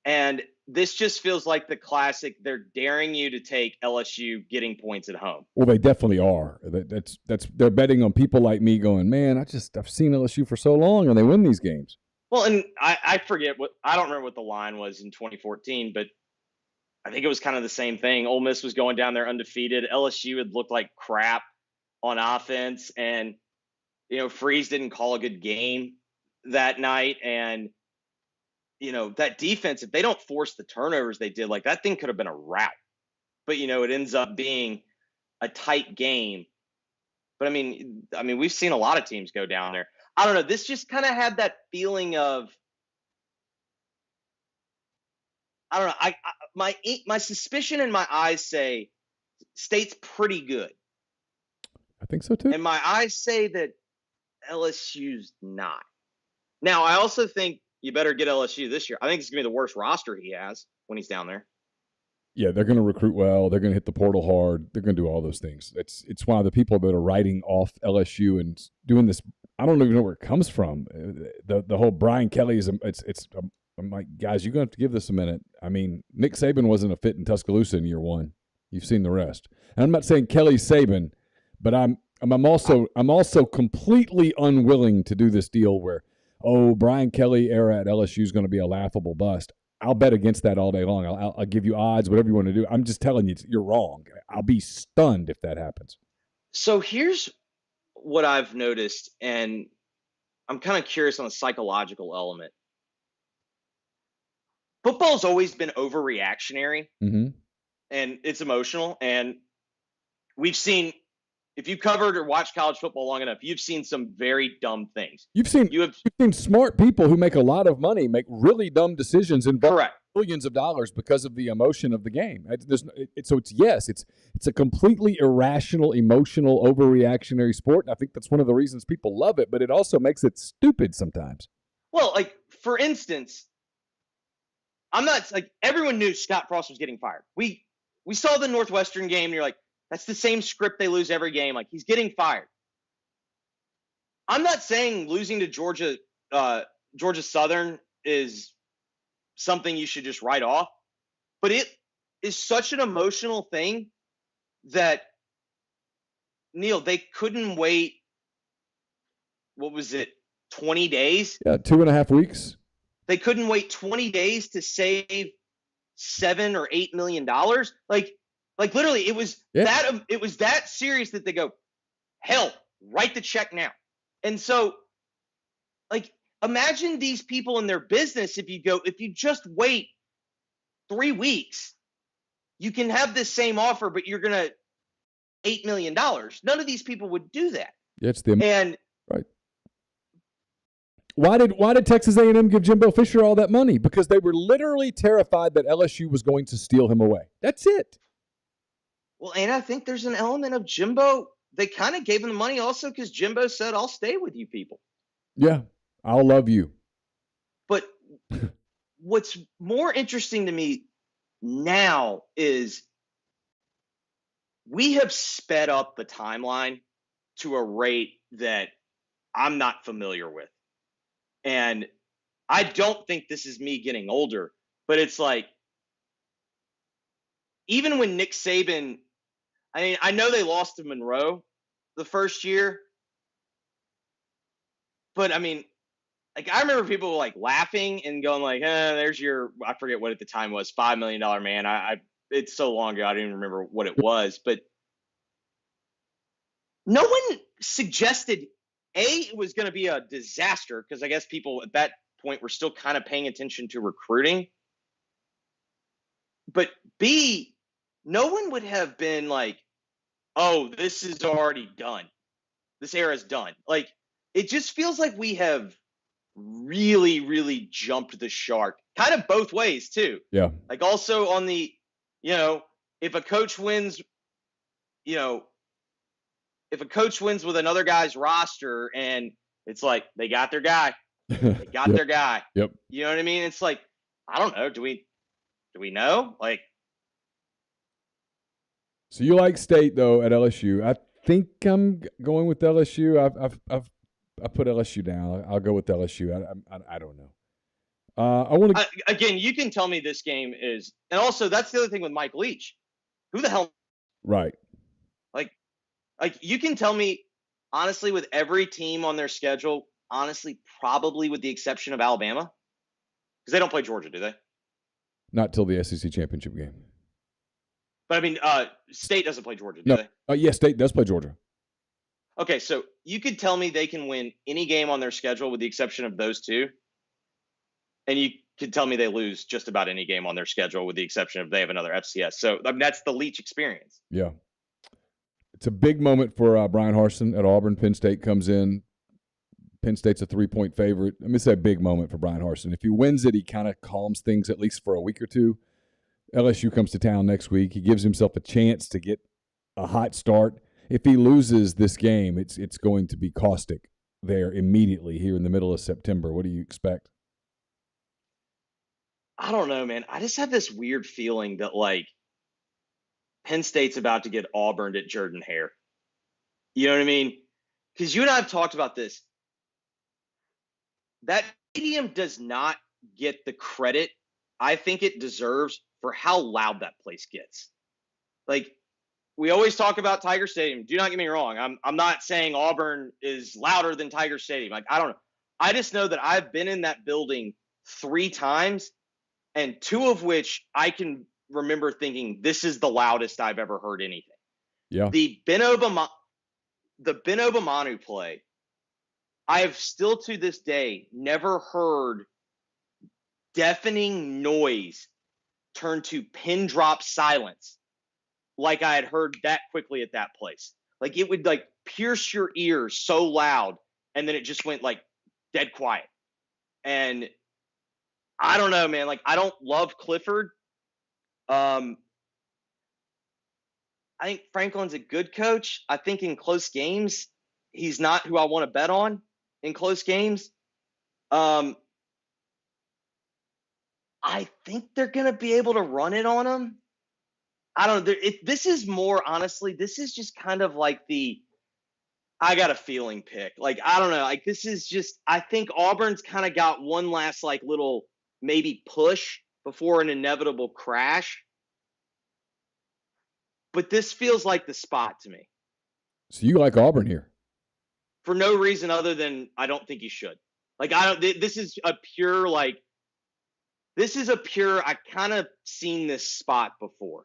And this just feels like the classic. They're daring you to take LSU getting points at home. Well, they definitely are. They're betting on people like me going, man, I've seen LSU for so long and they win these games. Well, and I forget I don't remember what the line was in 2014, but I think it was kind of the same thing. Ole Miss was going down there undefeated. LSU had looked like crap on offense, and Freeze didn't call a good game that night, and that defense, if they don't force the turnovers they did, that thing could have been a wrap. But, it ends up being a tight game. But, I mean, we've seen a lot of teams go down there. I don't know. This just kind of had that feeling of, I don't know. My suspicion in my eyes say State's pretty good. I think so, too. And my eyes say that LSU's not. Now, I also think you better get LSU this year. I think it's going to be the worst roster he has when he's down there. Yeah, they're going to recruit well. They're going to hit the portal hard. They're going to do all those things. It's why the people that are writing off LSU and doing this, I don't even know where it comes from. The whole Brian Kelly is I'm like, guys, you're going to have to give this a minute. I mean, Nick Saban wasn't a fit in Tuscaloosa in year 1. You've seen the rest. And I'm not saying Kelly Saban, but I'm also completely unwilling to do this deal where, Brian Kelly era at LSU is going to be a laughable bust. I'll bet against that all day long. I'll give you odds, whatever you want to do. I'm just telling you, you're wrong. I'll be stunned if that happens. So here's what I've noticed, and I'm kind of curious on the psychological element. Football's always been overreactionary, mm-hmm. and it's emotional. And we've seen, if you've covered or watched college football long enough, you've seen some very dumb things. You've seen smart people who make a lot of money make really dumb decisions and billions of dollars because of the emotion of the game. It's a completely irrational, emotional, overreactionary sport. And I think that's one of the reasons people love it, but it also makes it stupid sometimes. Well, for instance, everyone knew Scott Frost was getting fired. We saw the Northwestern game, and you're like, that's the same script they lose every game. He's getting fired. I'm not saying losing to Georgia Southern is something you should just write off, but it is such an emotional thing that, Neal, they couldn't wait, 20 days? Yeah, 2.5 weeks. They couldn't wait 20 days to save $7 or $8 million. Literally, it was that serious that they go, hell, write the check now. And so, imagine these people in their business. If you just wait 3 weeks, you can have this same offer, but you're gonna $8 million. None of these people would do that. Yeah, right. Why did Texas A&M give Jimbo Fisher all that money? Because they were literally terrified that LSU was going to steal him away. That's it. Well, and I think there's an element of Jimbo. They kind of gave him the money also because Jimbo said, I'll stay with you people. Yeah, I'll love you. But what's more interesting to me now is we have sped up the timeline to a rate that I'm not familiar with. And I don't think this is me getting older, but it's like, even when Nick Saban, I mean, I know they lost to Monroe the first year, but I mean, like, I remember people like laughing and going like, there's your, I forget what at the time was, $5 million man. It's so long ago, I don't even remember what it was, but no one suggested it was going to be a disaster, because I guess people at that point were still kind of paying attention to recruiting. But B, no one would have been like, oh, this is already done. This era is done. Like, it just feels like we have really, really jumped the shark, kind of both ways too. Yeah. Like, also on the, if a coach wins, if a coach wins with another guy's roster and it's like, they got their guy, they got their guy. Yep. You know what I mean? It's like, I don't know. Do we know? Like, so you like State though at LSU? I think I'm going with LSU. I put LSU down. I'll go with LSU. I don't know. I want to again. You can tell me this game is, and also that's the other thing with Mike Leach. Who the hell? Right. Like you can tell me honestly with every team on their schedule. Honestly, probably with the exception of Alabama, because they don't play Georgia, do they? Not till the SEC championship game. But I mean, State doesn't play Georgia, do they? Yeah, State does play Georgia. Okay, so you could tell me they can win any game on their schedule with the exception of those two, and you could tell me they lose just about any game on their schedule with the exception of they have another FCS. So I mean, that's the Leach experience. Yeah. It's a big moment for Brian Harsin at Auburn. Penn State comes in. Penn State's a 3-point favorite. I mean, it's a big moment for Brian Harsin. If he wins it, he kind of calms things at least for a week or two. LSU comes to town next week. He gives himself a chance to get a hot start. If he loses this game, it's going to be caustic there immediately here in the middle of September. What do you expect? I don't know, man. I just have this weird feeling that, like, Penn State's about to get Auburned at Jordan-Hare. You know what I mean? Because you and I have talked about this. That stadium does not get the credit I think it deserves for how loud that place gets. Like, we always talk about Tiger Stadium. Do not get me wrong. I'm not saying Auburn is louder than Tiger Stadium. Like, I don't know. I just know that I've been in that building 3 times, and 2 of which I can remember thinking, this is the loudest I've ever heard anything. Yeah. The Ben Obamanu play, I have still to this day never heard deafening noise turn to pin drop silence like I had heard that quickly at that place. Like, it would like pierce your ears so loud, and then it just went like dead quiet. And I don't know, man. Like, I don't love Clifford. I think Franklin's a good coach. I think in close games, he's not who I want to bet on in close games. I think they're going to be able to run it on him. I don't know. This is more, honestly, this is just kind of like I got a feeling pick. Like, I don't know. Like, this is just, I think Auburn's kind of got one last, like, little maybe push before an inevitable crash. But this feels like the spot to me. So you like Auburn here? For no reason other than I don't think you should. Like, this is a pure, I kind of seen this spot before.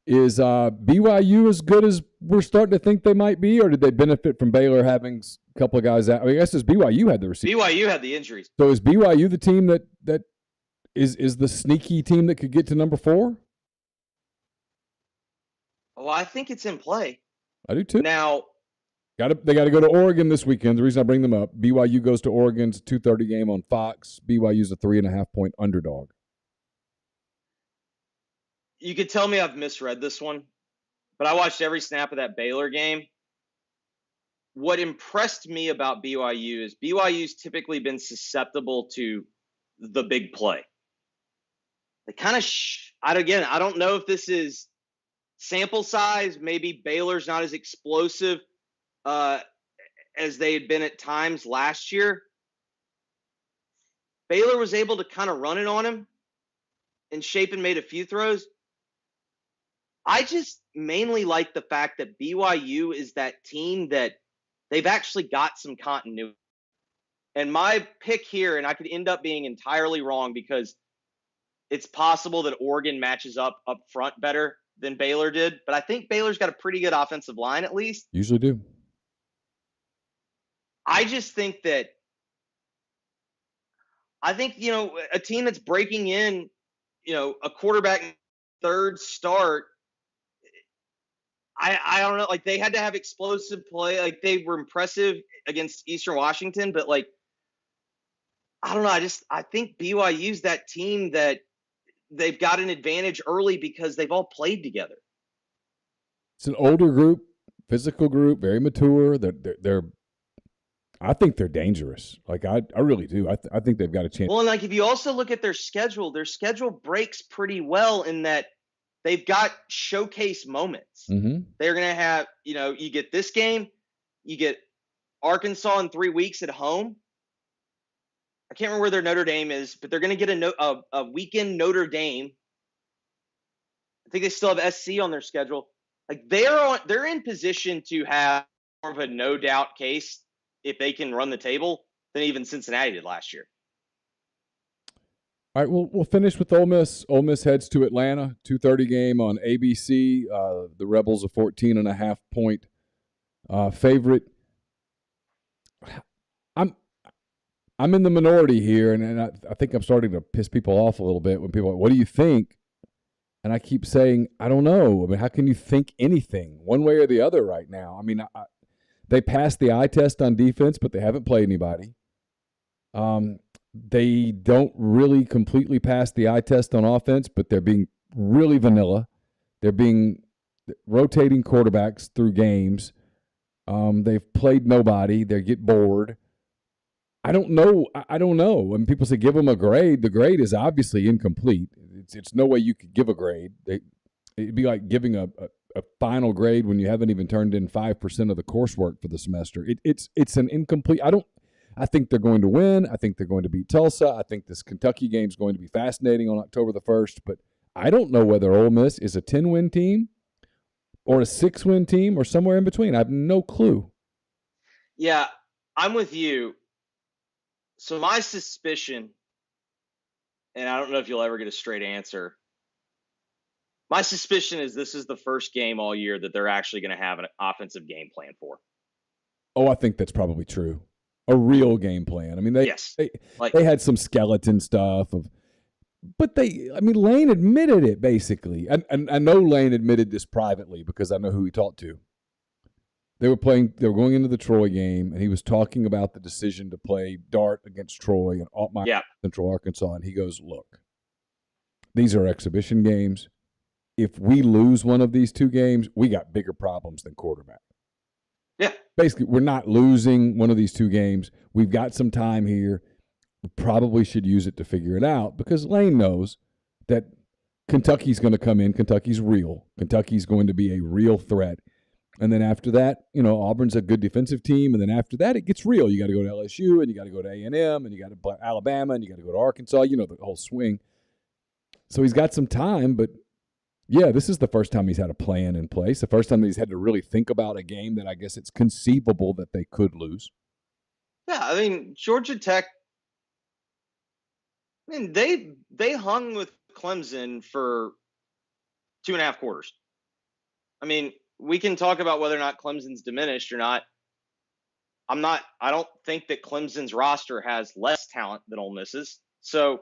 Is BYU as good as we're starting to think they might be, or did they benefit from Baylor having a couple of guys out? I mean, I guess it's BYU had the receivers. BYU had the injuries. So is BYU the team that is the sneaky team that could get to number 4? Oh, I think it's in play. I do too. Now, they got to go to Oregon this weekend. The reason I bring them up, BYU goes to Oregon's a 2:30 game on Fox. BYU's a 3.5-point underdog. You could tell me I've misread this one, but I watched every snap of that Baylor game. What impressed me about BYU is BYU's typically been susceptible to the big play. They kind of, I don't know if this is sample size. Maybe Baylor's not as explosive as they had been at times last year. Baylor was able to kind of run it on him, and Shapen made a few throws. I just mainly like the fact that BYU is that team that they've actually got some continuity. And my pick here, and I could end up being entirely wrong because it's possible that Oregon matches up front better than Baylor did, but I think Baylor's got a pretty good offensive line at least. Usually do. I just think that a team that's breaking in, a quarterback third start, I don't know, like they had to have explosive play. Like they were impressive against Eastern Washington, but like, I don't know. I think BYU's that team that they've got an advantage early because they've all played together. It's an older group, physical group, very mature. I think they're dangerous. Like I really do. I think they've got a chance. Well, and like if you also look at their schedule breaks pretty well in that they've got showcase moments. Mm-hmm. They're going to have, you get this game, you get Arkansas in 3 weeks at home. I can't remember where their Notre Dame is, but they're going to get a weekend Notre Dame. I think they still have SC on their schedule. Like they're in position to have more of a no doubt case if they can run the table than even Cincinnati did last year. All right, we'll finish with Ole Miss. Ole Miss heads to Atlanta, 2:30 game on ABC. The Rebels a 14.5 point favorite. I'm in the minority here, and I think I'm starting to piss people off a little bit when people are like, what do you think? And I keep saying, I don't know. I mean, how can you think anything one way or the other right now? I mean, they passed the eye test on defense, but they haven't played anybody. They don't really completely pass the eye test on offense, but they're being really vanilla. They're being rotating quarterbacks through games. They've played nobody. They get bored. I don't know. When people say give them a grade, the grade is obviously incomplete. It's no way you could give a grade. It'd be like giving a final grade when you haven't even turned in 5% of the coursework for the semester. It's an incomplete. I think they're going to win. I think they're going to beat Tulsa. I think this Kentucky game is going to be fascinating on October the 1st. But I don't know whether Ole Miss is a 10-win team or a 6-win team or somewhere in between. I have no clue. Yeah, I'm with you. So my suspicion, and I don't know if you'll ever get a straight answer, my suspicion is this is the first game all year that they're actually going to have an offensive game plan for. Oh, I think that's probably true. A real game plan. I mean, they had some skeleton stuff but Lane admitted it basically. And I know Lane admitted this privately because I know who he talked to. They were going into the Troy game, and he was talking about the decision to play Dart against Troy and Altmeyer, Central Arkansas, and he goes, look, these are exhibition games. If we lose one of these two games, we got bigger problems than quarterback. Yeah. Basically, we're not losing one of these two games. We've got some time here. We probably should use it to figure it out because Lane knows that Kentucky's going to come in. Kentucky's real. Kentucky's going to be a real threat. And then after that, Auburn's a good defensive team. And then after that, it gets real. You got to go to LSU, and you got to go to A&M, and you got to play Alabama, and you got to go to Arkansas. The whole swing. So he's got some time, but yeah, this is the first time he's had a plan in place. The first time he's had to really think about a game that I guess it's conceivable that they could lose. Yeah, I mean, Georgia Tech, they hung with Clemson for 2.5 quarters. I mean, we can talk about whether or not Clemson's diminished or not. I don't think that Clemson's roster has less talent than Ole Miss's. So,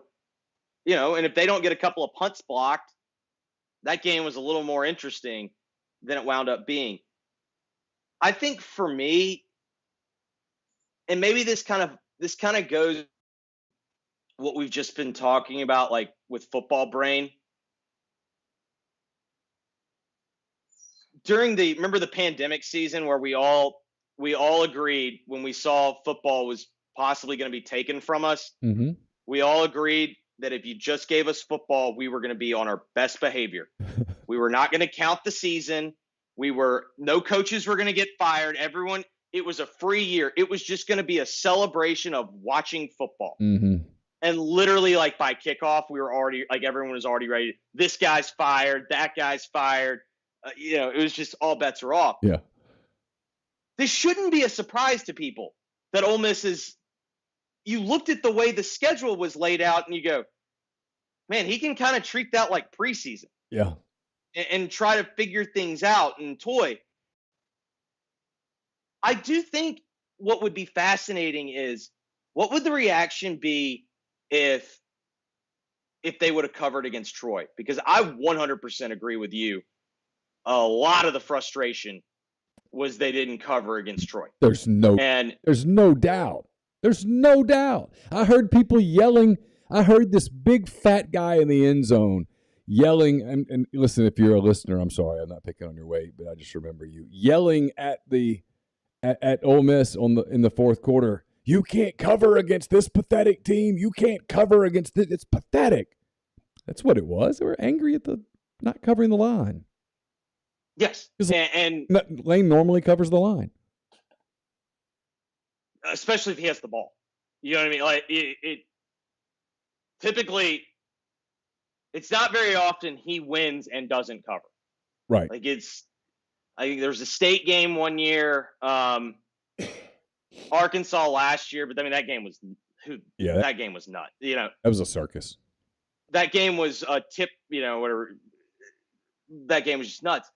and if they don't get a couple of punts blocked, that game was a little more interesting than it wound up being. I think for me, and maybe this kind of goes what we've just been talking about, like with football brain. Remember the pandemic season where we all agreed when we saw football was possibly going to be taken from us, mm-hmm. we all agreed that if you just gave us football, we were going to be on our best behavior. We were not going to count the season. No coaches were going to get fired. It was a free year. It was just going to be a celebration of watching football. Mm-hmm. And literally, like, by kickoff, we were already, like, everyone was already ready. This guy's fired. That guy's fired. It was just all bets are off. Yeah. This shouldn't be a surprise to people that Ole Miss is. You looked at the way the schedule was laid out and you go, man, he can kind of treat that like preseason. Yeah. And try to figure things out and toy. I do think what would be fascinating is what would the reaction be if they would have covered against Troy? Because I 100% agree with you. A lot of the frustration was they didn't cover against Troy. There's no doubt. There's no doubt. I heard people yelling. I heard this big fat guy in the end zone yelling. And listen, if you're a listener, I'm sorry, I'm not picking on your weight, but I just remember you yelling at Ole Miss in the fourth quarter. You can't cover against this pathetic team. You can't cover against this. It's pathetic. That's what it was. They were angry at the not covering the line. Yes, and Lane normally covers the line, especially if he has the ball. You know what I mean? Like it typically, it's not very often he wins and doesn't cover. Right. Like I think there was a state game one year, Arkansas last year, but I mean that game was that game was nuts. That was a circus. That game was a tip. Whatever. That game was just nuts.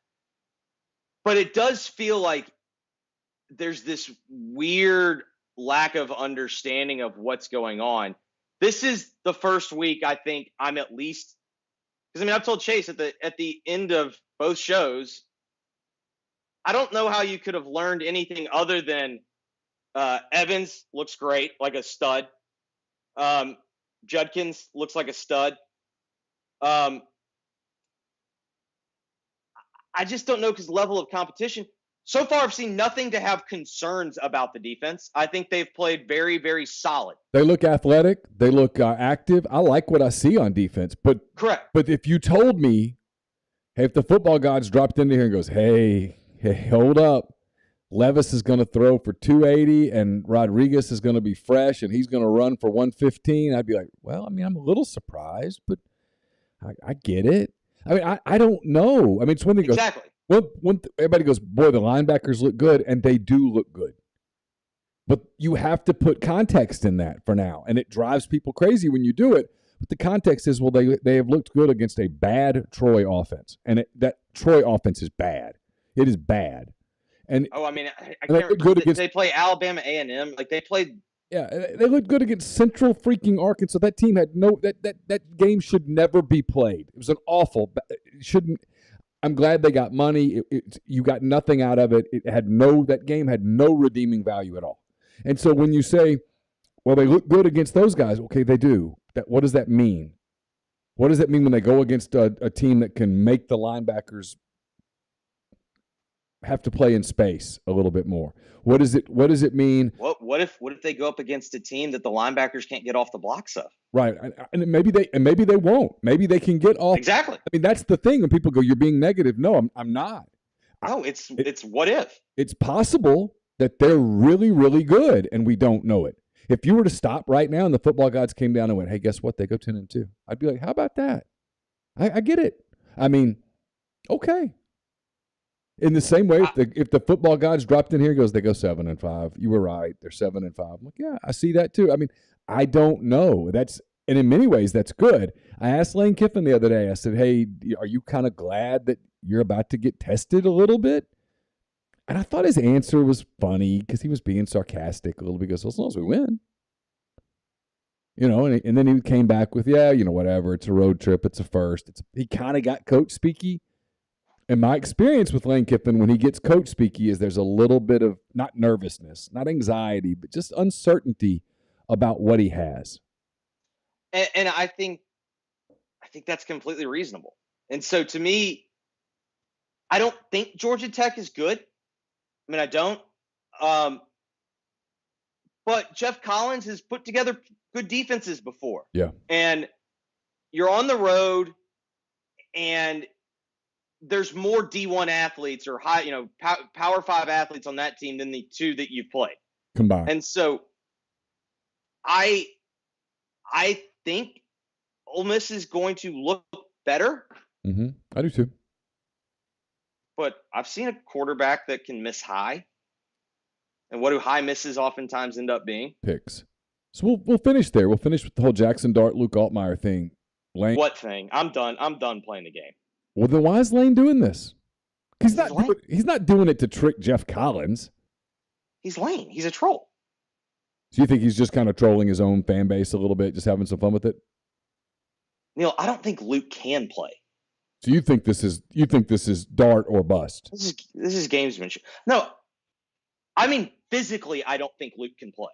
But it does feel like there's this weird lack of understanding of what's going on. This is the first week I think I'm at least – because, I've told Chase at the end of both shows, I don't know how you could have learned anything other than Evans looks great, like a stud. Judkins looks like a stud. I just don't know because level of competition. So far, I've seen nothing to have concerns about the defense. I think they've played very, very solid. They look athletic. They look active. I like what I see on defense. But correct. But if you told me, hey, if the football gods dropped into here and goes, hey, hold up, Levis is going to throw for 280 and Rodriguez is going to be fresh and he's going to run for 115, I'd be like, well, I'm a little surprised, but I get it. I don't know. It's when they go exactly. Everybody goes, boy, the linebackers look good, and they do look good. But you have to put context in that for now, and it drives people crazy when you do it. But the context is, well, they have looked good against a bad Troy offense, and that Troy offense is bad. It is bad. And I can't remember. They play Alabama A&M. Like they played. Yeah, they looked good against Central freaking Arkansas. That team had that game should never be played. It was an awful. It shouldn't. I'm glad they got money. You got nothing out of it. That game had no redeeming value at all. And so when you say, well, they look good against those guys, okay, they do. What does that mean? What does that mean when they go against a team that can make the linebackers have to play in space a little bit more? What does it mean? What if they go up against a team that the linebackers can't get off the blocks of? Right. And maybe they won't. Maybe they can get off. Exactly. That's the thing when people go, you're being negative. No, I'm not. No, it's what if. It's possible that they're really, really good and we don't know it. If you were to stop right now and the football gods came down and went, hey, guess what? They go 10-2. I'd be like, how about that? I get it. Okay. In the same way, if the football gods dropped in here, they go 7-5. You were right. They're 7-5. I'm like, yeah, I see that too. I don't know. And in many ways, that's good. I asked Lane Kiffin the other day. I said, hey, are you kind of glad that you're about to get tested a little bit? And I thought his answer was funny because he was being sarcastic a little bit. Because as long as we win. And then he came back with, whatever. It's a road trip. It's a first. He kind of got coach speaky. And my experience with Lane Kiffin when he gets coach speaky is there's a little bit of not nervousness, not anxiety, but just uncertainty about what he has. And I think that's completely reasonable. And so to me, I don't think Georgia Tech is good. I don't. But Jeff Collins has put together good defenses before. Yeah. And you're on the road, and there's more D1 athletes or high, Power 5 athletes on that team than the two that you've played combined. And so I think Ole Miss is going to look better. Mm-hmm. I do too. But I've seen a quarterback that can miss high. And what do high misses oftentimes end up being? Picks. So we'll finish there. We'll finish with the whole Jackson Dart, Luke Altmeyer thing. Lane. What thing? I'm done. I'm done playing the game. Well, then why is Lane doing this? He's not doing it to trick Jeff Collins. He's Lane. He's a troll. So you think he's just kind of trolling his own fan base a little bit, just having some fun with it? Neal, I don't think Luke can play. So you think this is Dart or bust? This is gamesmanship. No, I mean physically, I don't think Luke can play.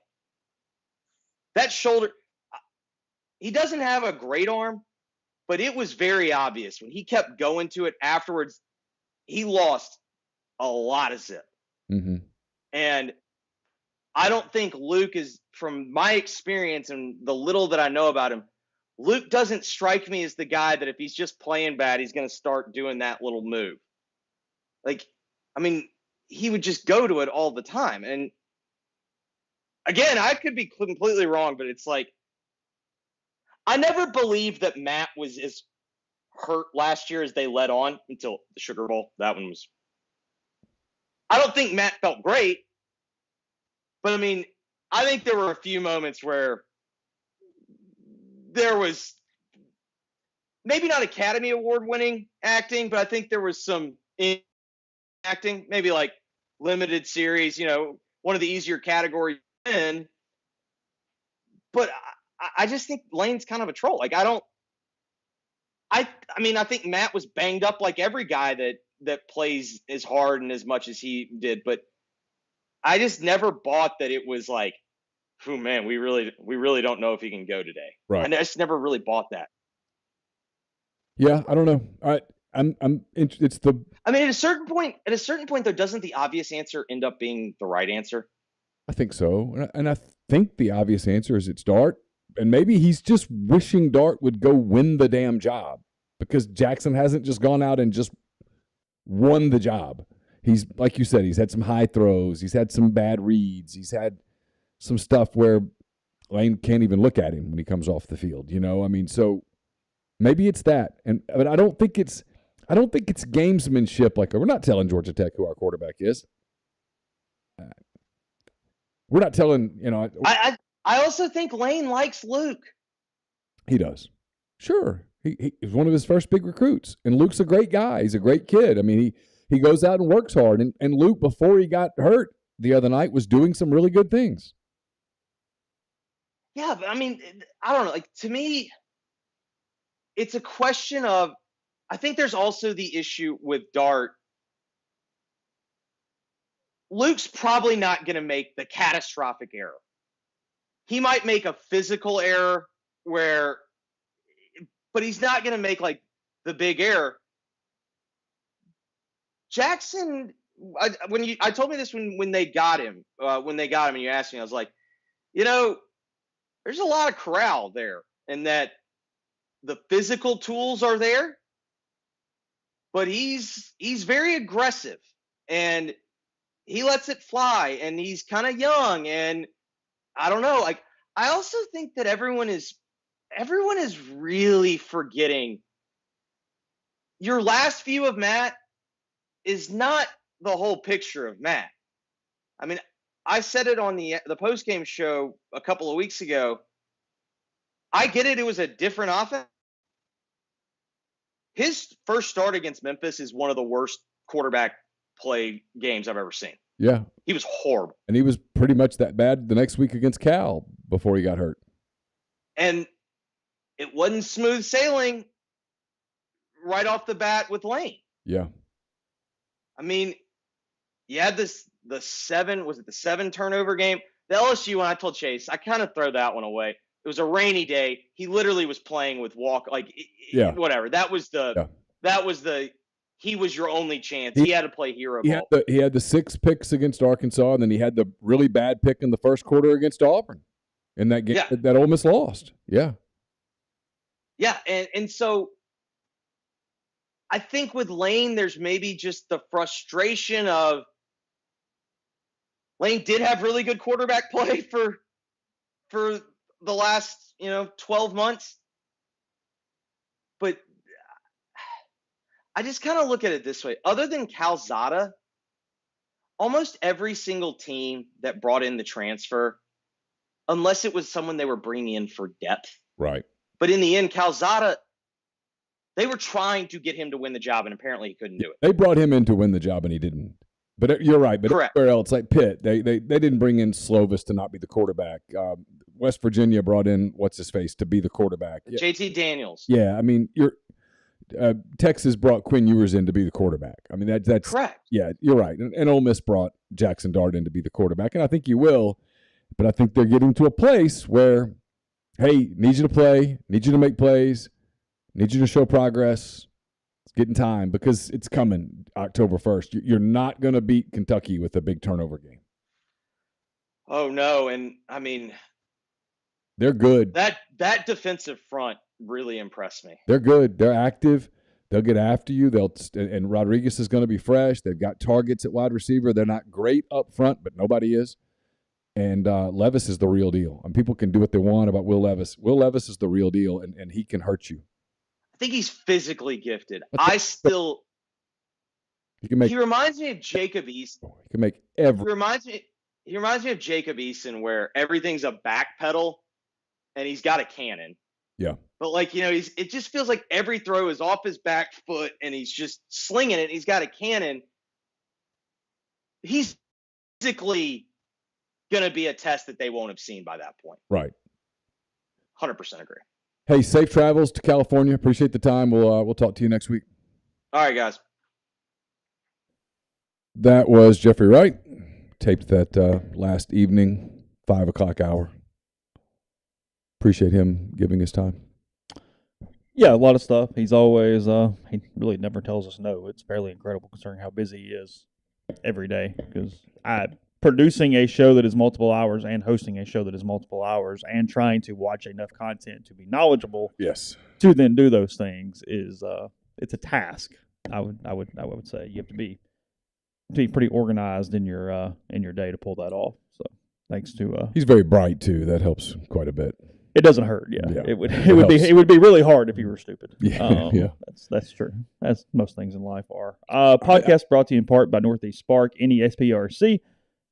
That shoulder, he doesn't have a great arm, but it was very obvious when he kept going to it afterwards. He lost a lot of zip. Mm-hmm. And I don't think Luke is, from my experience and the little that I know about him, Luke doesn't strike me as the guy that if he's just playing bad, he's going to start doing that little move. Like, I mean, he would just go to it all the time. And again, I could be completely wrong, but it's like, I never believed that Matt was as hurt last year as they let on until the Sugar Bowl. That one was, I don't think Matt felt great, but I mean, I think there were a few moments where there was maybe not Academy Award winning acting, but I think there was some acting, maybe like limited series, one of the easier categories in. But I just think Lane's kind of a troll. Like, I think Matt was banged up like every guy that plays as hard and as much as he did, but I just never bought that it was like, oh man, we really don't know if he can go today. Right. And I just never really bought that. Yeah, I don't know. It's the. I mean, at a certain point, though, doesn't the obvious answer end up being the right answer? I think so, and I think the obvious answer is it's Dart, and maybe he's just wishing Dart would go win the damn job because Jackson hasn't just gone out and just won the job. He's, like you said, he's had some high throws, he's had some bad reads, he's had some stuff where Lane can't even look at him when he comes off the field. So maybe it's that, but I don't think it's gamesmanship. Like, we're not telling Georgia Tech who our quarterback is. We're not telling, I also think Lane likes Luke. He does. Sure. He was one of his first big recruits. And Luke's a great guy. He's a great kid. I mean, he goes out and works hard. And Luke, before he got hurt the other night, was doing some really good things. Yeah, but I mean, I don't know. Like, to me, it's a question of, I think there's also the issue with Dart. Luke's probably not going to make the catastrophic error. He might make a physical error but he's not going to make like the big error. Jackson, I told me this when they got him, and you asked me, I was like, there's a lot of corral there, and that the physical tools are there, but he's very aggressive and he lets it fly, and he's kind of young, and I don't know. Like, I also think that everyone is really forgetting your last view of Matt is not the whole picture of Matt. I mean, I said it on the postgame show a couple of weeks ago. I get it. It was a different offense. His first start against Memphis is one of the worst quarterback play games I've ever seen. Yeah. He was horrible. And he was pretty much that bad the next week against Cal before he got hurt. And it wasn't smooth sailing right off the bat with Lane. Yeah. I mean, you had the 7 turnover game? The LSU one, I told Chase, I kind of throw that one away. It was a rainy day. He literally was playing with whatever. That was the he was your only chance. He had to play hero ball. He had the 6 picks against Arkansas, and then he had the really bad pick in the first quarter against Auburn in that game that Ole Miss lost. Yeah. Yeah, and so I think with Lane, there's maybe just the frustration of Lane did have really good quarterback play for the last, 12 months. But I just kind of look at it this way. Other than Calzada, almost every single team that brought in the transfer, unless it was someone they were bringing in for depth. Right. But in the end, Calzada, they were trying to get him to win the job, and apparently he couldn't do it. They brought him in to win the job, and he didn't. But you're right. But correct. Everywhere else, like Pitt, they didn't bring in Slovis to not be the quarterback. West Virginia brought in what's-his-face to be the quarterback. JT Daniels. Yeah, I mean, Texas brought Quinn Ewers in to be the quarterback. I mean, that's correct. Yeah, you're right. And Ole Miss brought Jackson Dart in to be the quarterback, and I think you will. But I think they're getting to a place where, hey, need you to play, need you to make plays, need you to show progress. It's getting time because it's coming October 1st. You're not going to beat Kentucky with a big turnover game. Oh, no. And, I mean, they're good. That defensive front really impressed me. They're good. They're active. They'll get after you. And Rodriguez is going to be fresh. They've got targets at wide receiver. They're not great up front, but nobody is. And Levis is the real deal. And people can do what they want about Will Levis. Will Levis is the real deal, and he can hurt you. I think he's physically gifted. He reminds me of Jacob Eason. He can make every. He reminds me of Jacob Eason, where everything's a back pedal, and he's got a cannon. Yeah. But it just feels like every throw is off his back foot, and he's just slinging it. And he's got a cannon. He's physically going to be a test that they won't have seen by that point. Right. 100% agree. Hey, safe travels to California. Appreciate the time. We'll talk to you next week. All right, guys. That was Jeffrey Wright. Taped that last evening, 5 o'clock hour. Appreciate him giving his time. Yeah, a lot of stuff. He's always he really never tells us no. It's fairly incredible considering how busy he is every day. Because producing a show that is multiple hours and hosting a show that is multiple hours and trying to watch enough content to be knowledgeable, yes, to then do those things is it's a task. I would say you have to be pretty organized in your day to pull that off. So thanks to he's very bright too. That helps quite a bit. It doesn't hurt. Yeah. It would be really hard if you were stupid. Yeah. That's true. That's most things in life are. Podcast brought to you in part by Northeast Spark, NESPRC.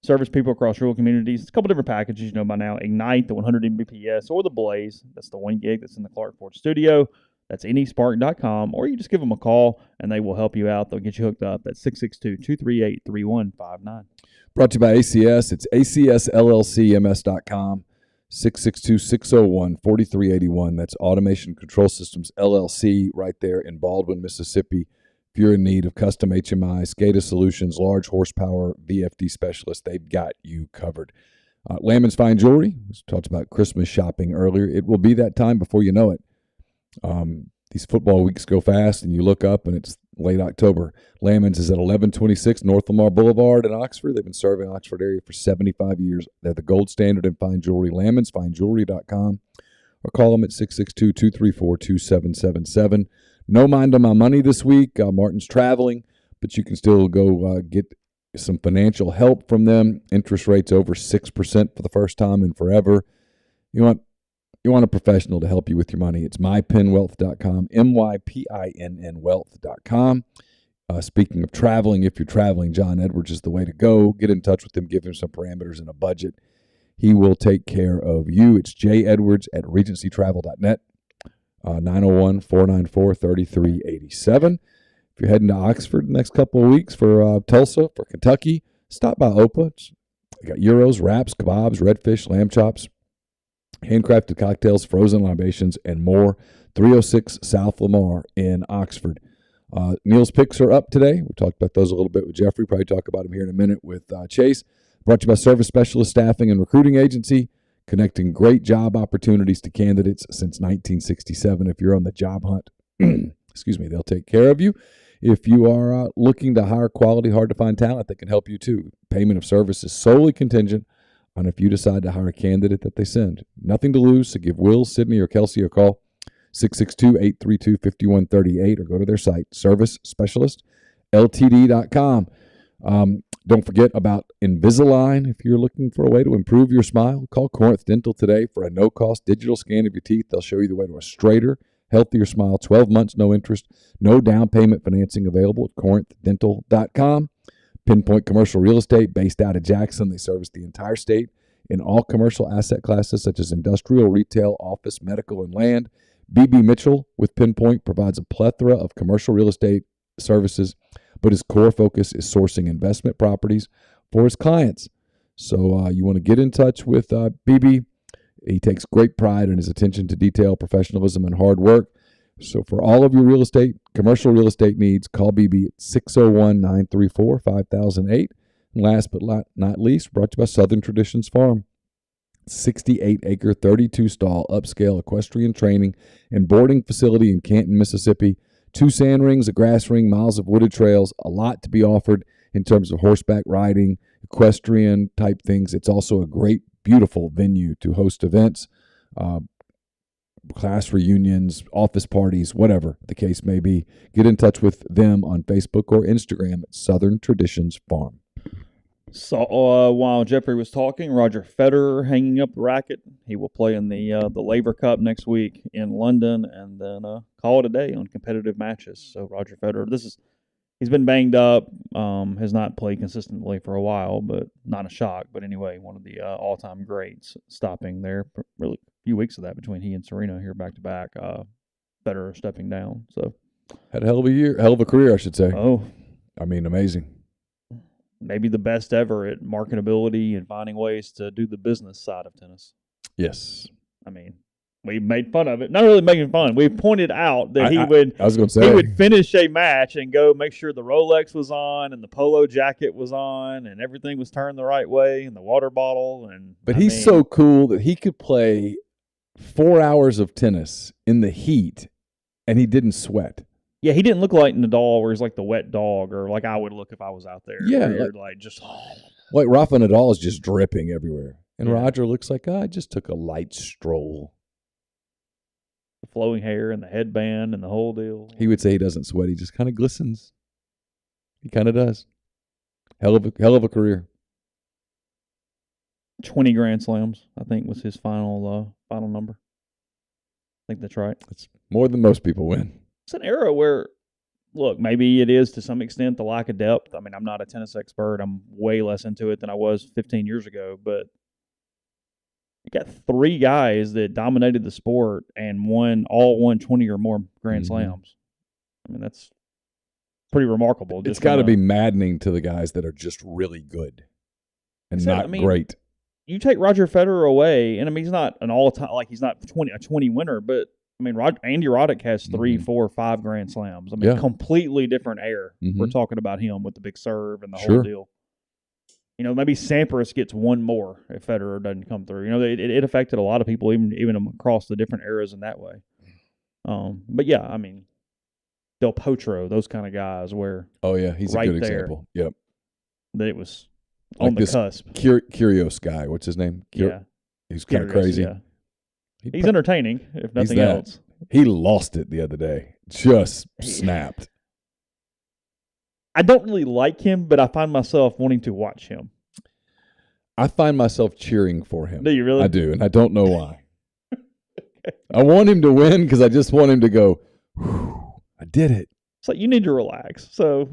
Service people across rural communities. It's a couple different packages, by now. Ignite, the 100 Mbps, or the Blaze. That's the 1 gig that's in the Clark Ford studio. That's nespark.com, or you just give them a call, and they will help you out. They'll get you hooked up at 662-238-3159. Brought to you by ACS. It's acsllcms.com, 662-601-4381. That's Automation Control Systems, LLC, right there in Baldwin, Mississippi. If you're in need of custom HMI, SCADA solutions, large horsepower, VFD specialists, they've got you covered. Lammon's Fine Jewelry, we talked about Christmas shopping earlier. It will be that time before you know it. These football weeks go fast, and you look up, and it's late October. Lammon's is at 1126 North Lamar Boulevard in Oxford. They've been serving the Oxford area for 75 years. They're the gold standard in fine jewelry. LammonsFineJewelry.com, or call them at 662-234-2777. No mind on my money this week. Martin's traveling, but you can still go get some financial help from them. Interest rates over 6% for the first time in forever. You want a professional to help you with your money. It's mypinnwealth.com, MYPINN wealth.com. Speaking of traveling, if you're traveling, John Edwards is the way to go. Get in touch with him, give him some parameters and a budget. He will take care of you. It's jedwards@regencytravel.net. 901-494-3387. If you're heading to Oxford the next couple of weeks for Tulsa, for Kentucky, stop by Opa. They got gyros, wraps, kebabs, redfish, lamb chops, handcrafted cocktails, frozen libations, and more. 306 South Lamar in Oxford. Neal's picks are up today. We talked about those a little bit with Jeffrey. Probably talk about them here in a minute with Chase. Brought to you by Service Specialist Staffing and Recruiting Agency, connecting great job opportunities to candidates since 1967. If you're on the job hunt, they'll take care of you. if you are looking to hire quality, hard-to-find talent that can help you too. Payment of service is solely contingent on if you decide to hire a candidate that they send. Nothing to lose, so give Will, Sydney, or Kelsey a call, 662-832-5138, or go to their site, servicespecialistltd.com. Don't forget about Invisalign. If you're looking for a way to improve your smile, call Corinth Dental today for a no-cost digital scan of your teeth. They'll show you the way to a straighter, healthier smile. 12 months, no interest, no down payment financing available at corinthdental.com. Pinpoint Commercial Real Estate, based out of Jackson. They service the entire state in all commercial asset classes such as industrial, retail, office, medical, and land. BB Mitchell with Pinpoint provides a plethora of commercial real estate services, but his core focus is sourcing investment properties for his clients. So you want to get in touch with BB. He takes great pride in his attention to detail, professionalism, and hard work. So for all of your real estate, commercial real estate needs, call BB at 601-934-5008. And last but not least, brought to you by Southern Traditions Farm. 68-acre, 32-stall, upscale equestrian training and boarding facility in Canton, Mississippi. 2 sand rings, a grass ring, miles of wooded trails, a lot to be offered in terms of horseback riding, equestrian type things. It's also a great, beautiful venue to host events, class reunions, office parties, whatever the case may be. Get in touch with them on Facebook or Instagram at Southern Traditions Farm. So while Jeffrey was talking, Roger Federer hanging up the racket. He will play in the Laver Cup next week in London, and then call it a day on competitive matches. So Roger Federer, he's been banged up, has not played consistently for a while, but not a shock. But anyway, one of the all-time greats, stopping there. Really a few weeks of that between he and Serena here back to back. Federer stepping down. So had a hell of a career, I should say. Oh, I mean, amazing. Maybe the best ever at marketability and finding ways to do the business side of tennis. Yes. I mean, we made fun of it. Not really making fun. We pointed out that he would finish a match and go make sure the Rolex was on and the polo jacket was on and everything was turned the right way and the water bottle. But he's so cool that he could play 4 hours of tennis in the heat and he didn't sweat. Yeah, he didn't look like Nadal, where he's like the wet dog, or like I would look if I was out there. Yeah, like Rafa Nadal is just dripping everywhere, and Roger looks like I just took a light stroll. The flowing hair and the headband and the whole deal. He would say he doesn't sweat; he just kind of glistens. He kind of does. Hell of a career. 20 Grand Slams, I think, was his final number. I think that's right. It's more than most people win. It's an era where, look, maybe it is to some extent the lack of depth. I mean, I'm not a tennis expert. I'm way less into it than I was 15 years ago. But you got 3 guys that dominated the sport and won 20 or more Grand Slams. I mean, that's pretty remarkable. It's got to be maddening to the guys that are just really good and great. You take Roger Federer away, and I mean, he's not an all-time, like he's not a 20 winner, but I mean, Andy Roddick has 3, 4, 5 Grand Slams. I mean, completely different air. We're talking about him with the big serve and the whole deal. You know, maybe Sampras gets 1 more if Federer doesn't come through. You know, it affected a lot of people, even across the different eras in that way. But yeah, I mean, Del Potro, those kind of guys where he's a good example. Yep. That it was on the cusp. Kyrgios guy, what's his name? He's kind of crazy. Yeah. He's entertaining, if nothing else. He lost it the other day. Just snapped. I don't really like him, but I find myself wanting to watch him. I find myself cheering for him. Do you really? I do, and I don't know why. I want him to win because I just want him to go, I did it. It's like you need to relax. So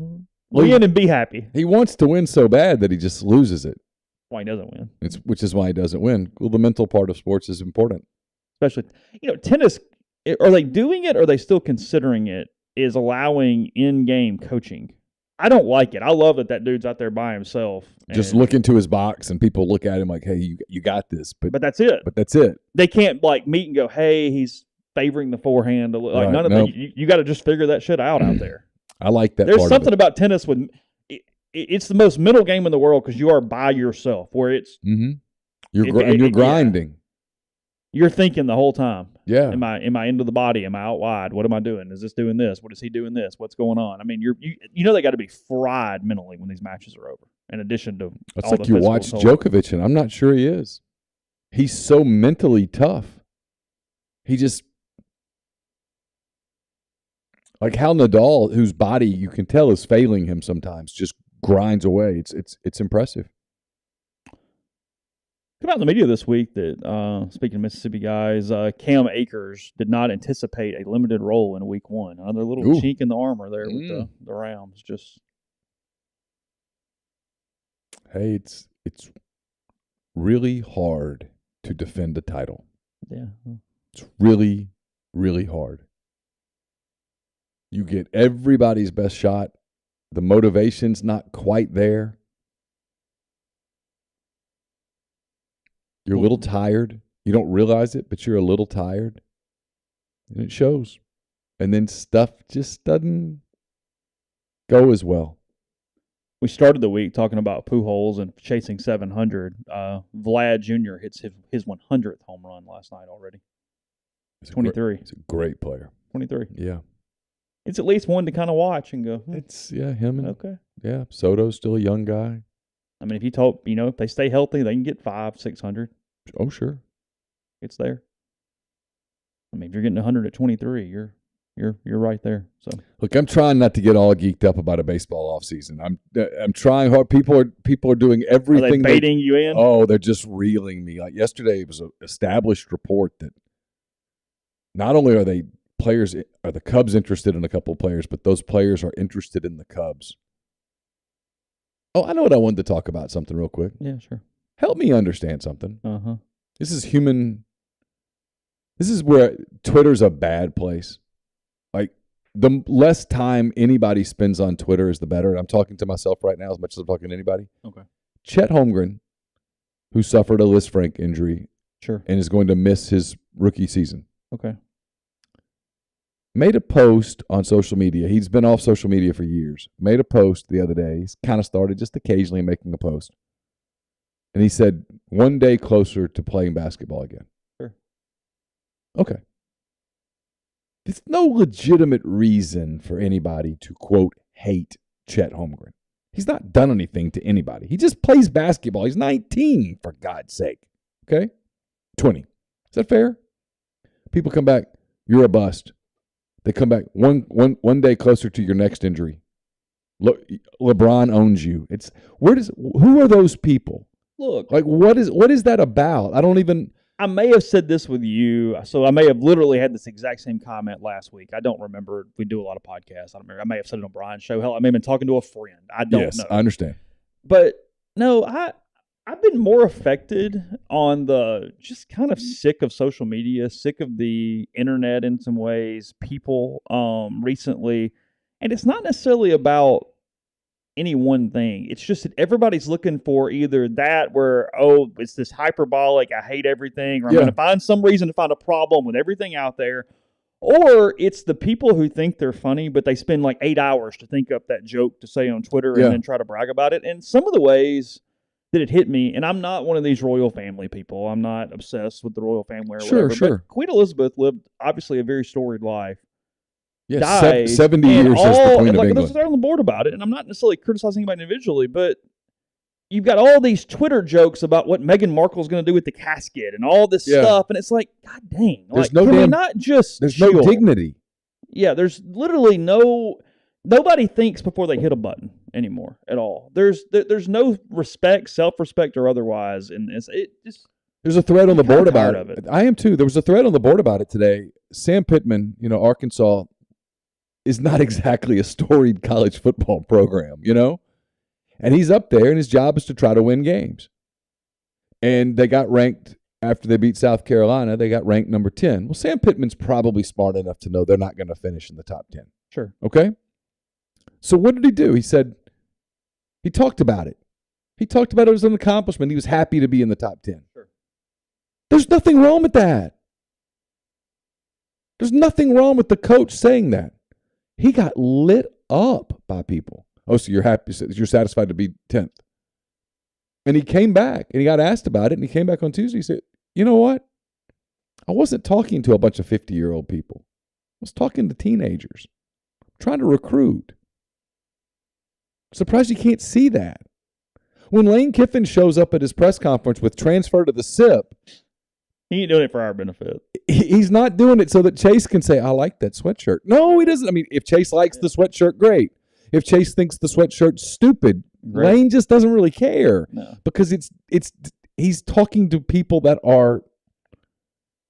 win and be happy. He wants to win so bad that he just loses it. Why he doesn't win. Which is why he doesn't win. Well, the mental part of sports is important. Especially, tennis, are they doing it or are they still considering it, is allowing in-game coaching? I don't like it. I love that dude's out there by himself. Just look into his box and people look at him like, hey, you got this. But that's it. But that's it. They can't meet and go, hey, he's favoring the forehand. None of that. You got to just figure that shit out there. I like that. There's something about tennis with it's the most mental game in the world because you are by yourself where it's you're grinding. you're thinking the whole time. Yeah. Am I into the body? Am I out wide? What am I doing? Is this doing this? What is he doing this? What's going on? I mean, you know they got to be fried mentally when these matches are over. In addition to it's all like the you watch Djokovic, and I'm not sure he is. He's so mentally tough. He just like how Nadal, whose body you can tell is failing him sometimes, just grinds away. It's impressive. Come out in the media this week that, speaking of Mississippi guys, Cam Akers did not anticipate a limited role in Week 1. Another little chink in the armor there with the Rams. Just hey, it's really hard to defend a title. Yeah, it's really, really hard. You get everybody's best shot. The motivation's not quite there. You're a little tired. You don't realize it, but you're a little tired. And it shows. And then stuff just doesn't go as well. We started the week talking about Pujols and chasing 700. Vlad Jr. hits his 100th home run last night already. It's 23. He's a great player. 23. Yeah. It's at least one to kind of watch and go, It's, him and, okay. Yeah, Soto's still a young guy. I mean, if they stay healthy, they can get 500, 600. Oh, sure. It's there. I mean, if you're getting 100 at 23, you're right there. So look, I'm trying not to get all geeked up about a baseball offseason. I'm trying hard. People are doing everything. Are they baiting you in? Oh, they're just reeling me. Like yesterday, it was an established report that not only are the Cubs interested in a couple of players, but those players are interested in the Cubs. Oh, I know what I wanted to talk about. Something real quick. Yeah, sure. Help me understand something. Uh-huh. This is where Twitter's a bad place. Like, the less time anybody spends on Twitter is the better. And I'm talking to myself right now as much as I'm talking to anybody. Okay. Chet Holmgren, who suffered a Lisfranc injury Sure. and is going to miss his rookie season, Okay. made a post on social media. He's been off social media for years. Made a post the other day. He's kind of started just occasionally making a post. And he said, 1 day closer to playing basketball again. Sure. Okay. There's no legitimate reason for anybody to, quote, hate Chet Holmgren. He's not done anything to anybody. He just plays basketball. He's 19, for God's sake. Okay? 20. Is that fair? People come back, you're a bust. They come back one day closer to your next injury. Look, LeBron owns you. Who are those people? Look, like what is that about? I may have said this with you, so I may have literally had this exact same comment last week. I don't remember. We do a lot of podcasts. I don't remember. I may have said it on Brian's show. Hell, I may have been talking to a friend. I don't know. Yes, I understand. But no, I've been more affected on the just kind of sick of social media, sick of the internet in some ways, people recently. And it's not necessarily about any one thing. It's just that everybody's looking for either that where, it's this hyperbolic, I hate everything, or I'm going to find some reason to find a problem with everything out there. Or it's the people who think they're funny, but they spend like 8 hours to think up that joke to say on Twitter and then try to brag about it. And some of the ways that it hit me, and I'm not one of these royal family people. I'm not obsessed with the royal family or whatever. Sure. But Queen Elizabeth lived, obviously, a very storied life. Yes, died, 70 years as the Queen of England. They're on the board about it, and I'm not necessarily criticizing anybody individually, but you've got all these Twitter jokes about what Meghan Markle's going to do with the casket and all this stuff, and it's like, God dang. There's no dignity. Yeah, there's literally nobody thinks before they hit a button anymore at all. There's no respect, self-respect or otherwise in this. There's a thread on the board about it. I am too. There was a thread on the board about it today. Sam Pittman, Arkansas, is not exactly a storied college football program, And he's up there, and his job is to try to win games. And they got ranked, after they beat South Carolina, they got ranked number 10. Well, Sam Pittman's probably smart enough to know they're not going to finish in the top 10. Sure. Okay? So what did he do? He talked about it. He talked about it as an accomplishment. He was happy to be in the top 10. Sure. There's nothing wrong with that. There's nothing wrong with the coach saying that. He got lit up by people. Oh, so you're happy, you're satisfied to be 10th. And he came back, and he got asked about it, and he came back on Tuesday. He said, you know what? I wasn't talking to a bunch of 50-year-old people. I was talking to teenagers, trying to recruit. Surprised you can't see that. When Lane Kiffin shows up at his press conference with transfer to the SIP, he ain't doing it for our benefit. He's not doing it so that Chase can say, I like that sweatshirt. No, he doesn't. I mean, if Chase likes the sweatshirt, great. If Chase thinks the sweatshirt's stupid, right. Lane just doesn't really care. No. Because he's talking to people that are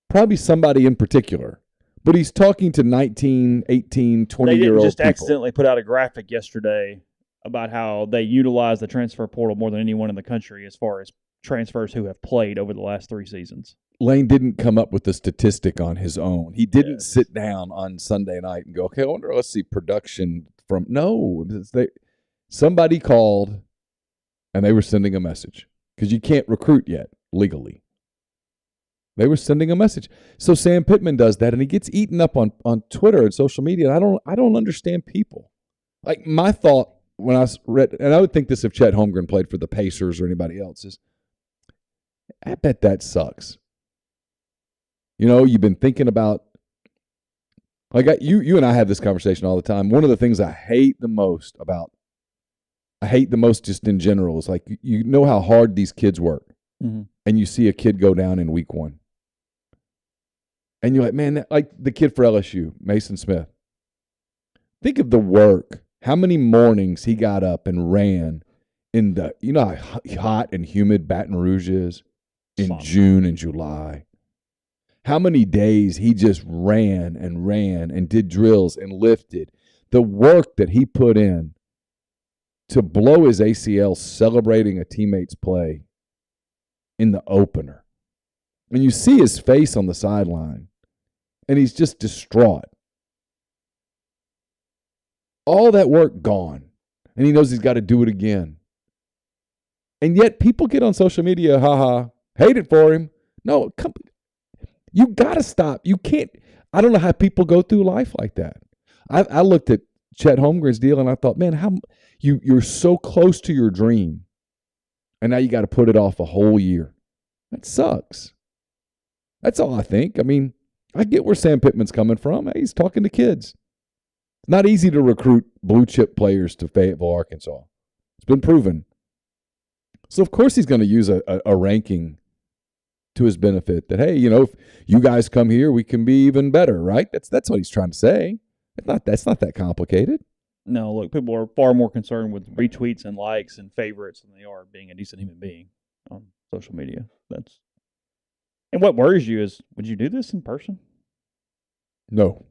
probably somebody in particular. But he's talking to 19, 18, 20-year-old people. They didn't just accidentally put out a graphic yesterday about how they utilize the transfer portal more than anyone in the country as far as transfers who have played over the last 3 seasons. Lane didn't come up with the statistic on his own. He didn't sit down on Sunday night and go, okay, I wonder, let's see production from. No, somebody called and they were sending a message because you can't recruit yet legally. They were sending a message. So Sam Pittman does that and he gets eaten up on Twitter and social media. And I don't understand people. Like my thought when I read, and I would think this if Chet Holmgren played for the Pacers or anybody else, is I bet that sucks. You know, you've been thinking about, like you and I have this conversation all the time. One of the things I hate the most just in general is like, you know how hard these kids work. Mm-hmm. And you see a kid go down in week 1. And you're like, man, like the kid for LSU, Mason Smith. Think of the work. How many mornings he got up and ran in the, you know how hot and humid Baton Rouge is in June and July. How many days he just ran and did drills and lifted. The work that he put in to blow his ACL celebrating a teammate's play in the opener. And you see his face on the sideline, and he's just distraught. All that work gone, and he knows he's got to do it again. And yet people get on social media, hate it for him. No, you got to stop. You can't. I don't know how people go through life like that. I looked at Chet Holmgren's deal, and I thought, man, how you're so close to your dream, and now you got to put it off a whole year. That sucks. That's all I think. I mean, I get where Sam Pittman's coming from. Hey, he's talking to kids. It's not easy to recruit blue chip players to Fayetteville, Arkansas. It's been proven. So, of course, he's going to use a ranking to his benefit that, hey, you know, if you guys come here, we can be even better, right? That's what he's trying to say. That's not that complicated. No, look, people are far more concerned with retweets and likes and favorites than they are being a decent human being on social media. And what worries you is, would you do this in person? No.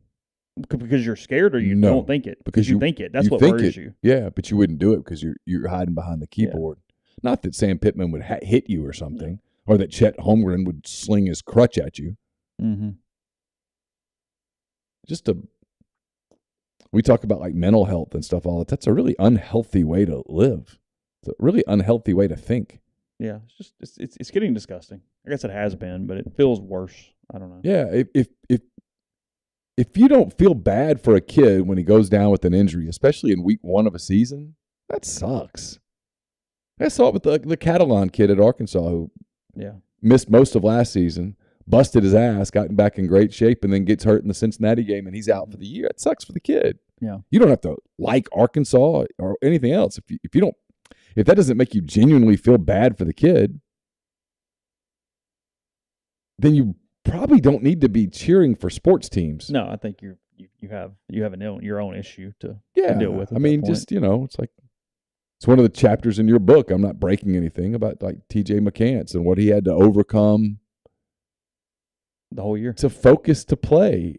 Because you're scared, or you don't think it? Because you think it. That's what worries you. Yeah, but you wouldn't do it because you're hiding behind the keyboard. Yeah. Not that Sam Pittman would hit you or something, or that Chet Holmgren would sling his crutch at you. Mm-hmm. We talk about like mental health and stuff all that. That's a really unhealthy way to live. It's a really unhealthy way to think. Yeah, it's getting disgusting. I guess it has been, but it feels worse. I don't know. Yeah, if you don't feel bad for a kid when he goes down with an injury, especially in week 1 of a season, that sucks. I saw it with the Catalan kid at Arkansas who missed most of last season, busted his ass, gotten back in great shape, and then gets hurt in the Cincinnati game, and he's out for the year. It sucks for the kid. Yeah, you don't have to like Arkansas or anything else if that doesn't make you genuinely feel bad for the kid, then you probably don't need to be cheering for sports teams. No, I think you have your own issue to deal with. I mean, just it's like it's one of the chapters in your book. I'm not breaking anything about like T.J. McCants and what he had to overcome the whole year to focus to play.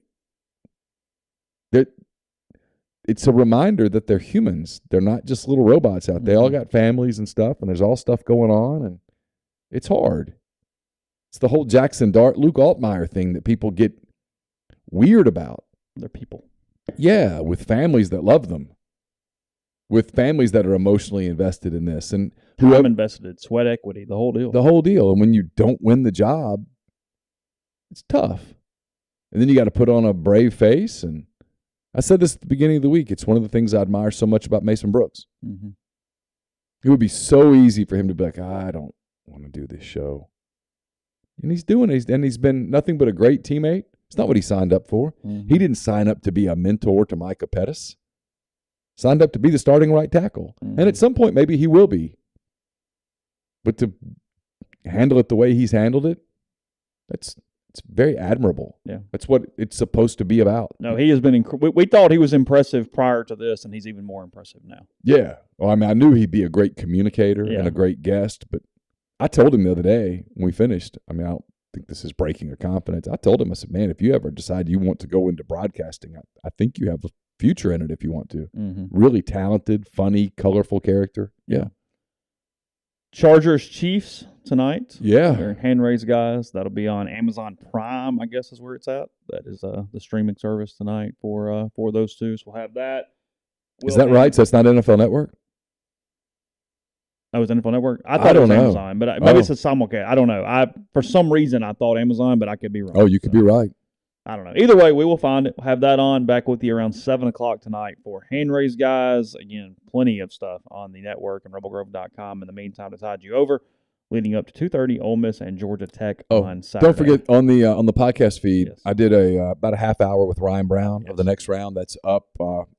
It's a reminder that they're humans. They're not just little robots out there. They all got families and stuff, and there's all stuff going on, and it's hard. It's the whole Jackson Dart, Luke Altmeyer thing that people get weird about. They're people. Yeah, with families that love them, with families that are emotionally invested in this, and time invested, sweat equity, the whole deal. The whole deal. And when you don't win the job, it's tough. And then you got to put on a brave face. And I said this at the beginning of the week. It's one of the things I admire so much about Mason Brooks. Mm-hmm. It would be so easy for him to be like, I don't want to do this show. And he's doing it. And he's been nothing but a great teammate. It's not what he signed up for. Mm-hmm. He didn't sign up to be a mentor to Micah Pettis. Signed up to be the starting right tackle. Mm-hmm. And at some point, maybe he will be. But to handle it the way he's handled it, it's very admirable. Yeah. That's what it's supposed to be about. No, he has been we thought he was impressive prior to this, and he's even more impressive now. Yeah. Well, I mean, I knew he'd be a great communicator and a great guest, but I told him the other day when we finished, I mean, I don't think this is breaking a confidence. I told him, I said, man, if you ever decide you want to go into broadcasting, I think you have a future in it if you want to. Mm-hmm. Really talented, funny, colorful character. Yeah. Chargers Chiefs tonight. Yeah. They're hand raised guys. That'll be on Amazon Prime, I guess is where it's at. That is the streaming service tonight for those two. So we'll have that. Is that right? So it's not NFL Network? Oh, it's NFL Network? I thought it was Amazon, but maybe it's a simulcast. I don't know. For some reason, I thought Amazon, but I could be wrong. Oh, you could be right. I don't know. Either way, we will find it. We'll have that on. Back with you around 7 o'clock tonight for Hand Raised Guys. Again, plenty of stuff on the network and rebelgrove.com in the meantime to tide you over. Leading up to 2:30, Ole Miss and Georgia Tech on Saturday. Don't forget, on the podcast feed, Yes. I did about a half hour with Ryan Brown of the next round. That's up.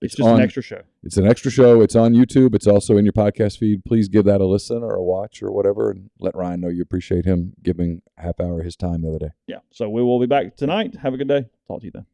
It's just an extra show. It's an extra show. It's on YouTube. It's also in your podcast feed. Please give that a listen or a watch or whatever, and let Ryan know you appreciate him giving a half hour of his time the other day. Yeah. So we will be back tonight. Have a good day. Talk to you then.